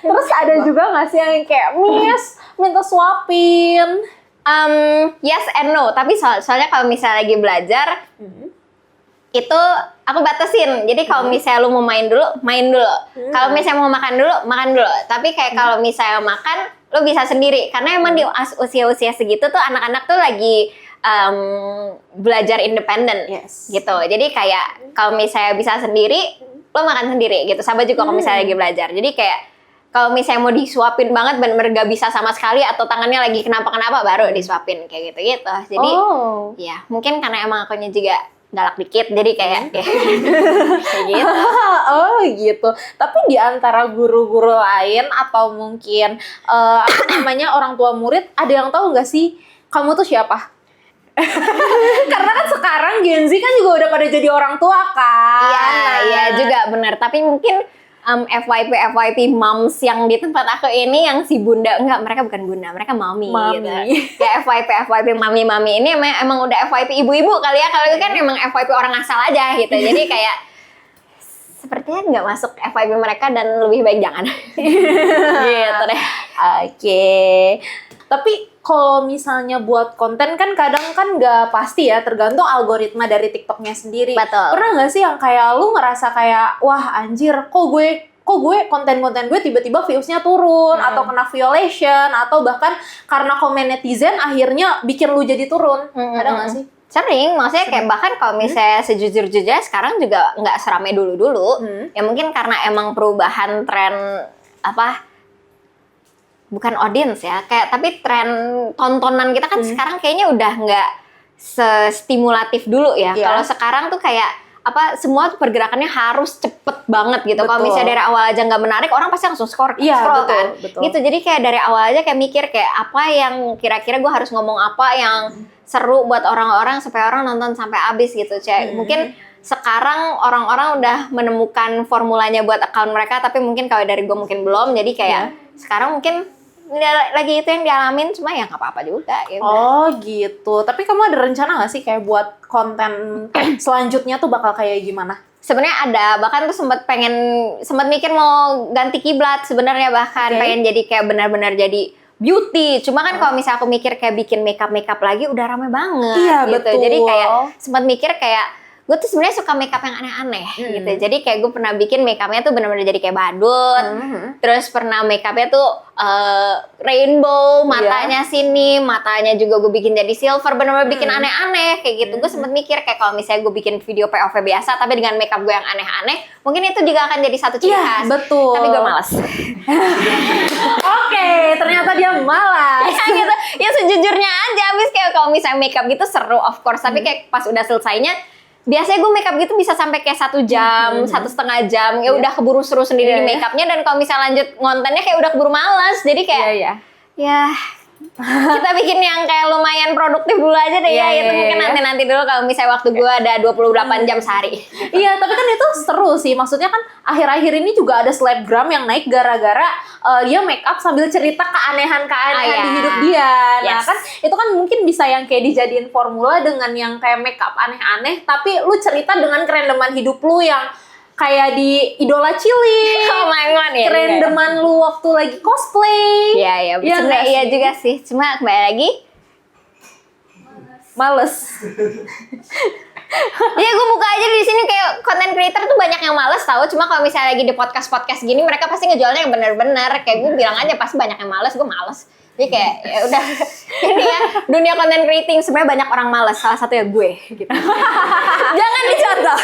Terus ada juga gak sih yang kayak, Miss minta suapin? Yes and no. Tapi soalnya kalau misalnya lagi belajar, itu aku batasin. Jadi kalau misalnya lu mau main dulu, main dulu. Kalau misalnya mau makan dulu, makan dulu. Tapi kayak kalau misalnya makan, lu bisa sendiri. Karena emang di usia-usia segitu tuh anak-anak tuh lagi belajar independen, gitu. Jadi kayak kalau misalnya bisa sendiri, lu makan sendiri, gitu. Sama juga kalau misalnya lagi belajar. Jadi kayak kalau misalnya mau disuapin banget, bener-bener gak bisa sama sekali, atau tangannya lagi kenapa-kenapa, baru disuapin kayak gitu-gitu. Jadi ya mungkin karena emang akunya juga galak dikit, jadi kayak kayak gitu. Oh gitu. Tapi di antara guru-guru lain atau mungkin apa namanya orang tua murid, ada yang tahu nggak sih kamu tuh siapa? Karena kan sekarang Gen Z kan juga udah pada jadi orang tua kan. Iya juga benar. Tapi mungkin FYP moms yang di tempat aku ini yang si bunda, enggak, mereka bukan bunda, mereka mami. Gitu. Ya FYP mami ini emang udah FYP ibu-ibu kali ya. Kalau itu kan emang FYP orang asal aja gitu. Jadi kayak sepertinya nggak masuk FYP mereka dan lebih baik jangan. Gitu deh. Oke. Tapi kalau misalnya buat konten kan kadang kan nggak pasti ya, tergantung algoritma dari TikToknya sendiri. Betul. Pernah nggak sih yang kayak lu ngerasa kayak wah anjir kok gue konten-konten gue tiba-tiba viewsnya turun atau kena violation atau bahkan karena komen netizen akhirnya bikin lu jadi turun. Ada nggak sih? Sering, maksudnya kayak bahkan kalau misalnya sejujur-jujurnya sekarang juga nggak seramai dulu-dulu. Ya mungkin karena emang perubahan tren bukan audience ya, kayak tapi tren tontonan kita kan sekarang kayaknya udah nggak sestimulatif dulu ya. Kalau sekarang tuh kayak semua pergerakannya harus cepet banget gitu. Kalau misalnya dari awal aja nggak menarik, orang pasti langsung scroll kan. Gitu. Jadi kayak dari awal aja kayak mikir kayak apa yang kira-kira gue harus ngomong apa yang seru buat orang-orang supaya orang nonton sampai habis gitu. Mungkin sekarang orang-orang udah menemukan formulanya buat account mereka, tapi mungkin kalau dari gue mungkin belum. Jadi kayak sekarang mungkin lagi itu yang dialamin, cuma ya nggak apa-apa juga. Ya oh gitu. Tapi kamu ada rencana nggak sih kayak buat konten selanjutnya tuh bakal kayak gimana? Sebenarnya ada, bahkan tuh sempat mikir mau ganti kiblat sebenarnya, bahkan pengen jadi kayak benar-benar jadi beauty. Cuma kan kalau misalnya aku mikir kayak bikin makeup lagi udah rame banget. Iya, gitu. betul. Jadi kayak sempat mikir kayak gue tuh sebenarnya suka makeup yang aneh-aneh gitu. Jadi kayak gue pernah bikin makeupnya tuh benar-benar jadi kayak badut. Terus pernah makeupnya tuh rainbow, matanya sini, matanya juga gue bikin jadi silver, benar-benar bikin aneh-aneh kayak gitu. Gue sempat mikir kayak kalau misalnya gue bikin video POV biasa tapi dengan makeup gue yang aneh-aneh, mungkin itu juga akan jadi satu ciri khas. Betul. Tapi gue malas. Oke, ternyata dia malas. Ya gitu. Ya sejujurnya aja, abis kayak kalau misalnya makeup gitu seru of course, tapi kayak pas udah selesainya biasanya gue makeup gitu bisa sampai kayak 1 jam, 1,5 jam, ya udah keburu seru sendiri di makeupnya, dan kalau misalnya lanjut ngontennya kayak udah keburu males, jadi kayak ya kita bikin yang kayak lumayan produktif dulu aja deh itu mungkin nanti dulu kalau misalnya waktu gue ada 28 jam sehari. Iya, tapi kan itu seru sih. Maksudnya kan akhir-akhir ini juga ada selebgram yang naik gara-gara dia make up sambil cerita keanehan-keanehan di hidup dia. Nah, kan itu kan mungkin bisa yang kayak dijadiin formula dengan yang kayak make up aneh-aneh, tapi lu cerita dengan kerendeman hidup lu yang kayak di Idola Cilik. Oh my god ya. Kerendeman lu waktu lagi cosplay. Iya, sebenarnya iya juga sih. Cuma kembali lagi males. Iya, gue buka aja di sini kayak content creator tuh banyak yang males tahu. Cuma kalau misalnya lagi di podcast gini, mereka pasti ngejualnya yang bener-bener. Kayak gue bilang aja pasti banyak yang males, gue males. Jadi kayak ya udah ini ya dunia content creating sebenarnya banyak orang males. Salah satunya gue gitu. Jangan dicontoh.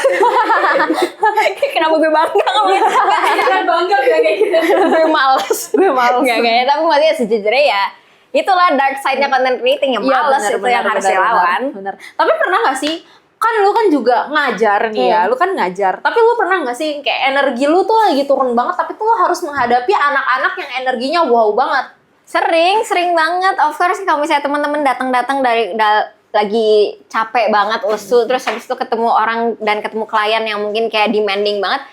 Kenapa gue bangga kalau gitu? Jangan bangga bilang kayak gitu. Gue males. Enggak kayak, tapi maksudnya sejujurnya ya itulah dark side-nya content creating yang males itu yang harus dilawan. Bener. Tapi pernah nggak sih? Kan lu kan juga ngajar nih ya, lu kan ngajar. Tapi lu pernah nggak sih kayak energi lu tuh lagi turun banget, tapi tuh lu harus menghadapi anak-anak yang energinya wow banget. Sering banget. Of course kalau misalnya teman-teman datang dari lagi capek banget usul, terus habis itu ketemu orang dan ketemu klien yang mungkin kayak demanding banget.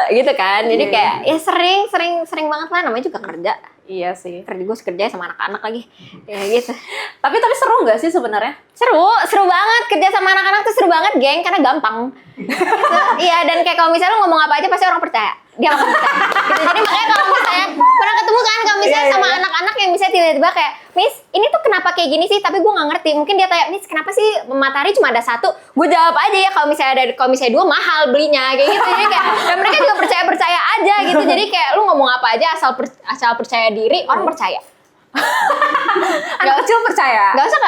Gitu kan. Jadi kayak ya sering banget lah, namanya juga kerja. Iya sih. Gue kerja sama anak-anak lagi. Ya gitu. Tapi seru nggak sih sebenarnya? Seru banget kerja sama anak-anak tuh, seru banget, geng, karena gampang. Iya, dan kayak kalau misalnya lu ngomong apa aja pasti orang percaya. Dia bakal percaya. Gitu. Jadi makanya kalau misalnya pernah ketemu kan kalau misalnya sama anak-anak yang misalnya tiba-tiba kayak, "Miss, ini tuh kenapa kayak gini sih?" Tapi gue nggak ngerti. Mungkin dia tanya, "Miss, kenapa sih matahari cuma ada 1?" Gue jawab aja ya, kalau misalnya 2 mahal belinya kayak gitu. Jadi kayak dan mereka juga percaya aja gitu. Jadi kayak lu ngomong apa aja asal percaya diri, orang percaya. Anak kecil percaya. Gak usah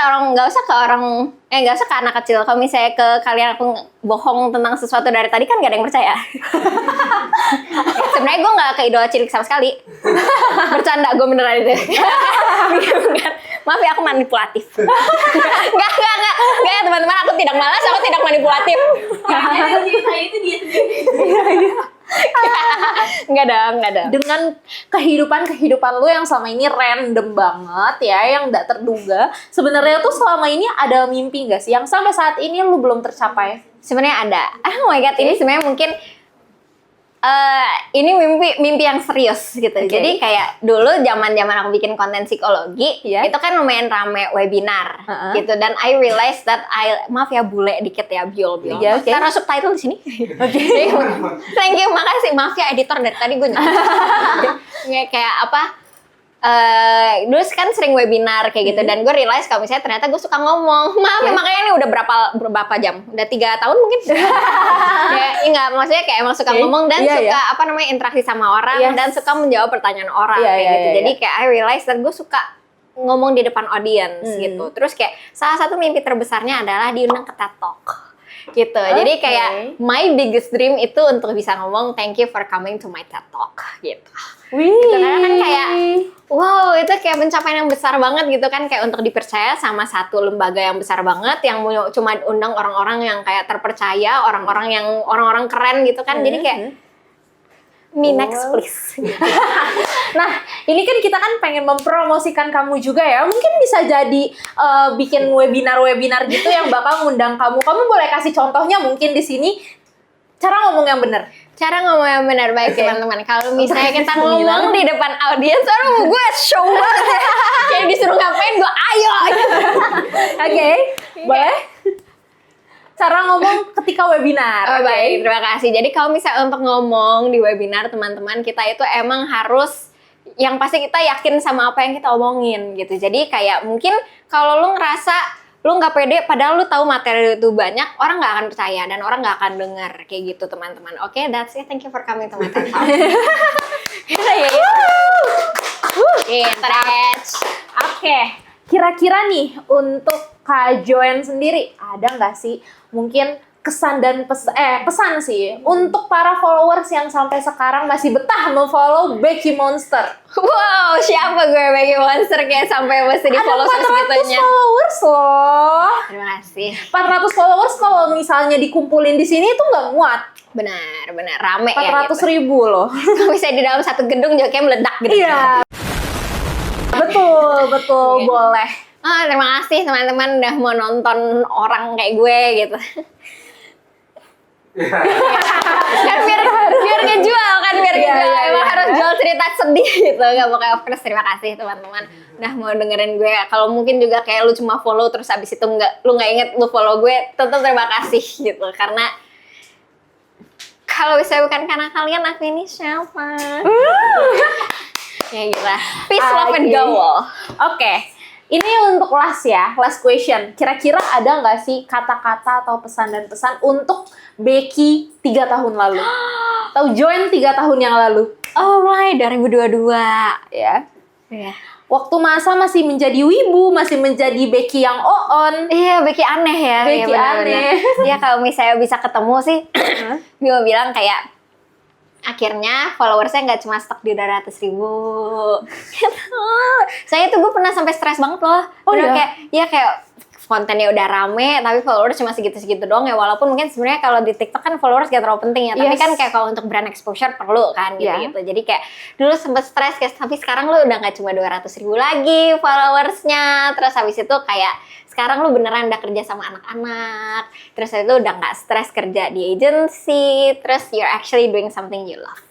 ke anak kecil. Kalau misalnya ke kalian aku bohong tentang sesuatu dari tadi kan gak ada yang percaya. Sebenarnya gue gak ke Idola Cilik sama sekali. Bercanda, gue beneran itu. Maaf ya, aku manipulatif. Enggak ya teman-teman, aku tidak malas, aku tidak manipulatif. Kayak itu dia. Enggak dong. Dengan kehidupan lu yang selama ini random banget ya, yang gak terduga. Sebenarnya tuh selama ini ada mimpi gak sih yang sampai saat ini lu belum tercapai? Sebenarnya ada. Oh my god, ini sebenarnya mungkin ini mimpi yang serius gitu. Jadi kayak dulu zaman aku bikin konten psikologi, itu kan lumayan rame webinar gitu, dan I realized that maaf ya bule dikit ya biol. Taruh subtitle di sini. Thank you, makasih. Maaf ya editor, dari tadi gue kayak apa? Dulu kan sering webinar kayak gitu, dan gue realize kalau misalnya ternyata gue suka ngomong. Maaf ya, makanya ini udah berapa jam? Udah 3 tahun mungkin. Ya, enggak, maksudnya kayak emang suka ngomong dan suka apa namanya interaksi sama orang dan suka menjawab pertanyaan orang kayak gitu. Jadi kayak I realize dan gue suka ngomong di depan audience gitu. Terus kayak salah satu mimpi terbesarnya adalah diundang ke TED Talk. Gitu. Jadi kayak my biggest dream itu untuk bisa ngomong thank you for coming to my TED Talk gitu. Gitu, karena kan kayak wow, itu kayak pencapaian yang besar banget gitu kan, kayak untuk dipercaya sama satu lembaga yang besar banget yang cuma undang orang-orang yang kayak terpercaya, orang-orang keren gitu kan. Jadi kayak me next please. Nah, ini kan kita kan pengen mempromosikan kamu juga ya. Mungkin bisa jadi bikin webinar gitu yang bakal ngundang kamu. Kamu boleh kasih contohnya mungkin di sini. Cara ngomong yang benar. Baik teman-teman. Kalau misalnya kita ngomong di depan audiens, orang gue show banget ya. Kayak disuruh ngapain gue ayo. Oke. Boleh? Cara ngomong ketika webinar. Baik, terima kasih. Jadi kalau misalnya untuk ngomong di webinar teman-teman, kita itu emang harus yang pasti kita yakin sama apa yang kita omongin gitu. Jadi kayak mungkin kalau lu ngerasa lu nggak pede, padahal lu tahu materi itu banyak, orang nggak akan percaya dan orang nggak akan dengar kayak gitu teman-teman. Oke, that's it. Thank you for coming to my TED Talk. Oke, kira-kira nih untuk Kak Joen sendiri ada nggak sih mungkin kesan dan pesan sih untuk para followers yang sampai sekarang masih betah memfollow Becky Monster. Wow, siapa gue Becky Monster kayak sampai mesti di follow Ada 400 segitunya. followers loh. Terima kasih. 400 followers kalau misalnya dikumpulin di sini itu nggak muat. Benar, rame ya. 400.000 loh. Kalau bisa di dalam satu gedung juga kayak meledak gitu. Iya. Betul, boleh. Terima kasih teman-teman udah mau nonton orang kayak gue gitu. Kan biar ngejual kan, biar ngejual. Emang harus jual cerita sedih gitu. Gak mau kayak of course, terima kasih teman-teman udah mau dengerin gue. Kalau mungkin juga kayak lu cuma follow terus abis itu lu nggak inget lu follow gue, tetap terima kasih gitu. Karena kalau bisa bukan karena kalian, aku ini siapa? Ya gitu. Peace, love, and gaul. Oke. Ini untuk last question. Kira-kira ada nggak sih kata-kata atau pesan dan pesan untuk Becky 3 tahun lalu? Atau join 3 tahun yang lalu? Oh my, 2022 ya. Iya. Waktu masa masih menjadi wibu, masih menjadi Becky yang on. Iya, Becky aneh ya. Becky Iya, benar-benar. aneh. Iya, kalau misalnya bisa ketemu sih, gue mau bilang kayak akhirnya followersnya nggak cuma stuck di 200.000. Gitu. Saya tuh gue pernah sampai stres banget loh. Oh, Udah iya? kayak kontennya udah rame tapi followers cuma segitu-segitu doang ya, walaupun mungkin sebenarnya kalau di TikTok kan followers gak terlalu penting ya, tapi Yes. kan kayak kalau untuk brand exposure perlu kan Iya. gitu. Jadi kayak dulu sempet stres guys, tapi sekarang lu udah nggak cuma 200.000 lagi followersnya. Terus habis itu kayak sekarang lu beneran udah kerja sama anak-anak, terus itu udah nggak stres kerja di agency, terus you're actually doing something you love.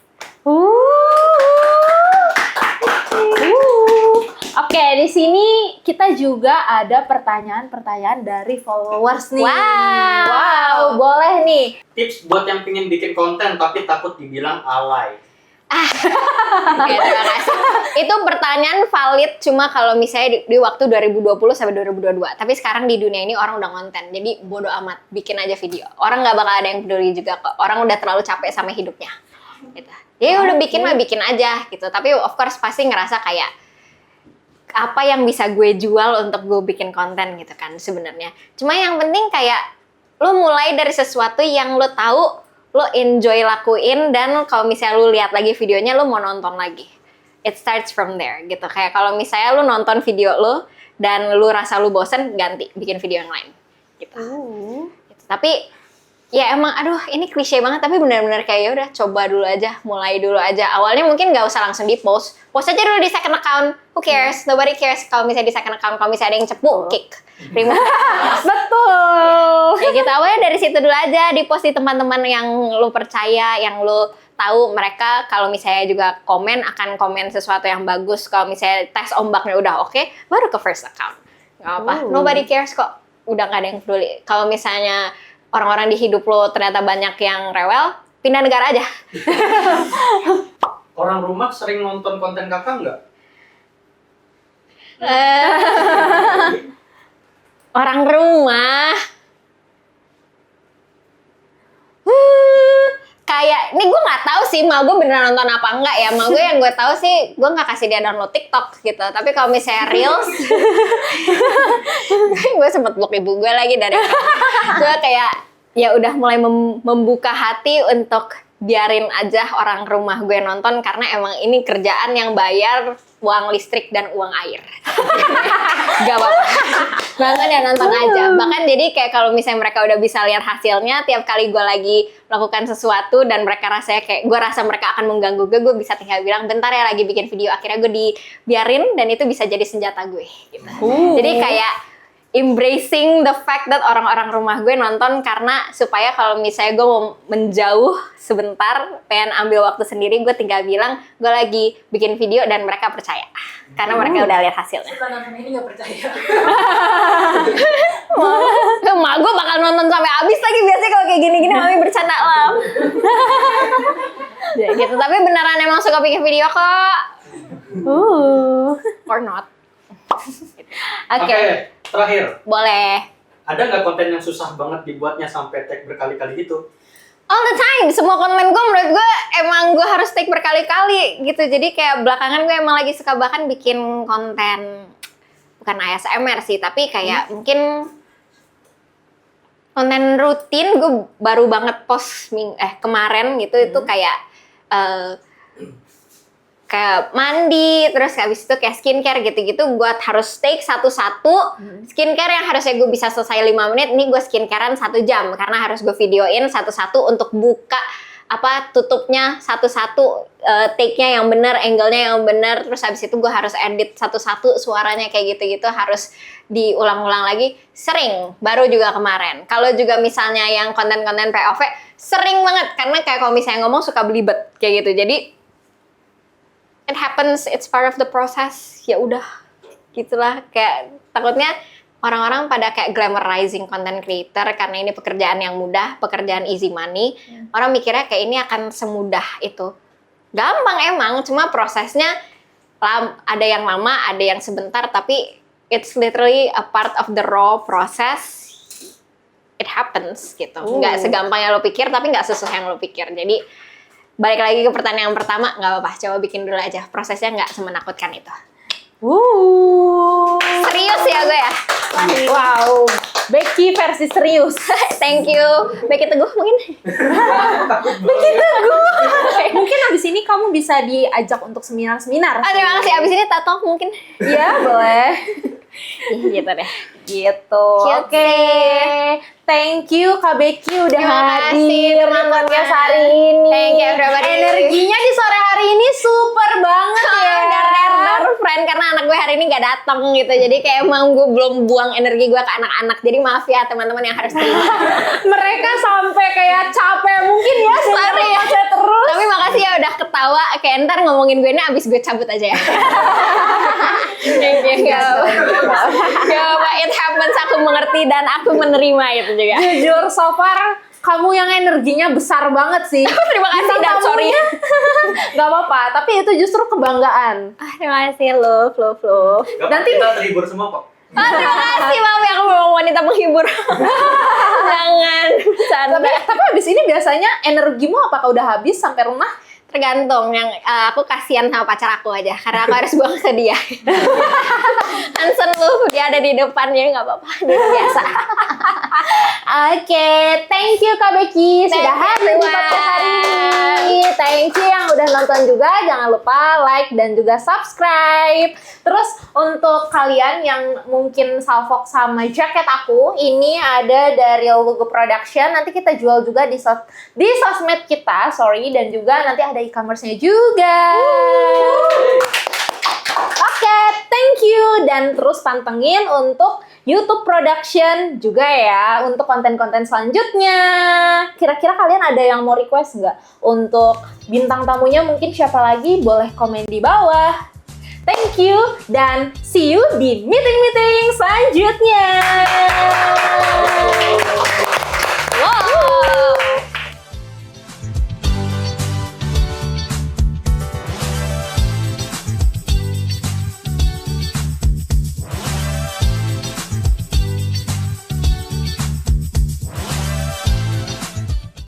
Oke, di sini kita juga ada pertanyaan-pertanyaan dari followers nih. Wow. Boleh nih. Tips buat yang pengen bikin konten tapi takut dibilang alay. Oke, terima kasih. Itu pertanyaan valid cuma kalau misalnya di waktu 2020 sampai 2022. Tapi sekarang di dunia ini orang udah konten, jadi bodo amat, bikin aja video. Orang nggak bakal ada yang peduli juga kok. Orang udah terlalu capek sama hidupnya. Gitu. Jadi udah bikin mah bikin aja gitu. Tapi of course pasti ngerasa kayak apa yang bisa gue jual untuk gue bikin konten gitu kan sebenarnya. Cuma yang penting kayak lo mulai dari sesuatu yang lo tahu lo enjoy lakuin, dan kalau misalnya lo lihat lagi videonya lo mau nonton lagi. It starts from there gitu. Kayak kalau misalnya lo nonton video lo dan lo rasa lo bosen, ganti bikin video yang lain gitu. Gitu. Tapi ya emang aduh ini klise banget, tapi benar-benar kayak ya udah coba dulu aja, mulai dulu aja. Awalnya mungkin nggak usah langsung di post aja dulu di second account. Who cares? Nobody cares kalau misalnya di second account. Kalau misalnya ada yang cepu, kick, remove. Betul. Ya gitu, awalnya dari situ dulu aja, di post di teman-teman yang lu percaya, yang lu tahu mereka kalau misalnya juga komen akan komen sesuatu yang bagus. Kalau misalnya tes ombaknya udah oke, baru ke first account. Nggak apa, nobody cares kok. Udah nggak ada yang peduli. Kalau misalnya orang-orang di hidup lo ternyata banyak yang rewel, pindah negara aja. Orang rumah sering nonton konten kakak nggak? Orang rumah kayak ini gue nggak tahu sih mal gue beneran nonton apa enggak ya. Mal gue yang gue tahu sih gue nggak kasih dia download TikTok gitu, tapi kalau misalnya reels gue sempet blok ibu gue lagi dari gue kayak ya udah mulai membuka hati untuk biarin aja orang rumah gue nonton, karena emang ini kerjaan yang bayar uang listrik dan uang air. Gak apa-apa. Nonton ya nonton aja. Bahkan jadi kayak kalau misalnya mereka udah bisa lihat hasilnya, tiap kali gue lagi melakukan sesuatu dan mereka rasanya kayak gue rasa mereka akan mengganggu gue bisa tinggal bilang bentar ya lagi bikin video. Akhirnya gue dibiarin dan itu bisa jadi senjata gue. Gitu. Jadi kayak embracing the fact that orang-orang rumah gue nonton, karena supaya kalau misalnya gue mau menjauh sebentar, pengen ambil waktu sendiri, gue tinggal bilang gue lagi bikin video dan mereka percaya karena mereka udah lihat hasilnya. Setelah nonton ini gak percaya. Mak gue bakal nonton sampai habis lagi, biasanya kalau kayak gini-gini mami bercanda lah. Ya gitu, tapi beneran emang suka bikin video kok. Or not. Oke. Terakhir, Boleh. ada nggak konten yang susah banget dibuatnya sampai tag berkali-kali gitu? All the time, semua konten gue menurut gue emang gue harus take berkali-kali gitu. Jadi kayak belakangan gue emang lagi suka bahkan bikin konten bukan ASMR sih, tapi kayak mungkin konten rutin gue baru banget post kemarin gitu. Itu kayak kayak mandi, terus habis itu kayak skincare gitu-gitu. Gue harus take satu-satu. Skincare yang harusnya gue bisa selesai 5 menit, ini gue skincarean 1 jam karena harus gue videoin satu-satu untuk buka tutupnya satu-satu, take-nya yang benar, angle-nya yang benar. Terus habis itu gue harus edit satu-satu, suaranya kayak gitu-gitu harus diulang-ulang lagi. Sering, baru juga kemarin. Kalau juga misalnya yang konten-konten POV sering banget karena kayak kalau misalnya ngomong suka belibet kayak gitu. Jadi it happens, it's part of the process. Ya udah, gitulah. Kayak takutnya orang-orang pada kayak glamorizing content creator karena ini pekerjaan yang mudah, pekerjaan easy money. Orang mikirnya kayak ini akan semudah itu. Gampang emang, cuma prosesnya ada yang lama, ada yang sebentar, tapi it's literally a part of the raw process. It happens gitu. Nggak segampang yang lo pikir, tapi nggak sesuai yang lo pikir. Jadi balik lagi ke pertanyaan yang pertama, nggak apa-apa, coba bikin dulu aja. Prosesnya nggak semenakutkan itu. Serius ya gue ya? Wow, Becky versi serius. Thank you. Becky Teguh mungkin? Becky Teguh. Mungkin abis ini kamu bisa diajak untuk seminar-seminar. Terima kasih. Abis ini tato mungkin? Iya, boleh. Gitu deh. Gitu. Cute Oke. sih. Thank you Kak Becky udah Terima kasih, hadir di teman-teman. podcast hari ini. Thank you, everybody. Energinya di sore hari ini super banget ya. Dar friend karena anak gue hari ini nggak datang gitu. Jadi kayak emang gue belum buang energi gue ke anak-anak. Jadi maaf ya teman-teman yang harus terima. Mereka sampai kayak capek mungkin ya. Sorry ya. Terus. Tapi makasih ya udah ketawa. Kayak ntar ngomongin gue ini abis gue cabut aja ya. Thank you. Ya, it happens. Aku mengerti dan aku menerima itu juga. Jujur so far kamu yang energinya besar banget sih. Terima kasih dan sorry. Gak apa-apa, tapi itu justru kebanggaan. Terima kasih love. Nanti kita terhibur semua kok. Terima kasih maaf ya aku memang wanita menghibur. Jangan bercanda. Tapi abis ini biasanya energimu apakah udah habis sampai rumah? Tergantung, yang aku kasihan sama pacar aku aja karena aku harus buang ke dia. Hansen lu, dia ada di depannya, nggak apa-apa, dia biasa. Oke, thank you Kak Becky sudah Thank you, hadir di podcast hari ini. Thank you yang udah nonton juga, jangan lupa like dan juga subscribe. Terus untuk kalian yang mungkin salfok sama jaket aku, ini ada dari Logo Production. Nanti kita jual juga di sosmed kita, dan juga nanti ada e-commerce-nya juga. Oke, thank you. Dan terus pantengin untuk YouTube Production juga ya untuk konten-konten selanjutnya. Kira-kira kalian ada yang mau request nggak? Untuk bintang tamunya mungkin siapa lagi? Boleh komen di bawah. Thank you dan see you di meeting-meeting selanjutnya.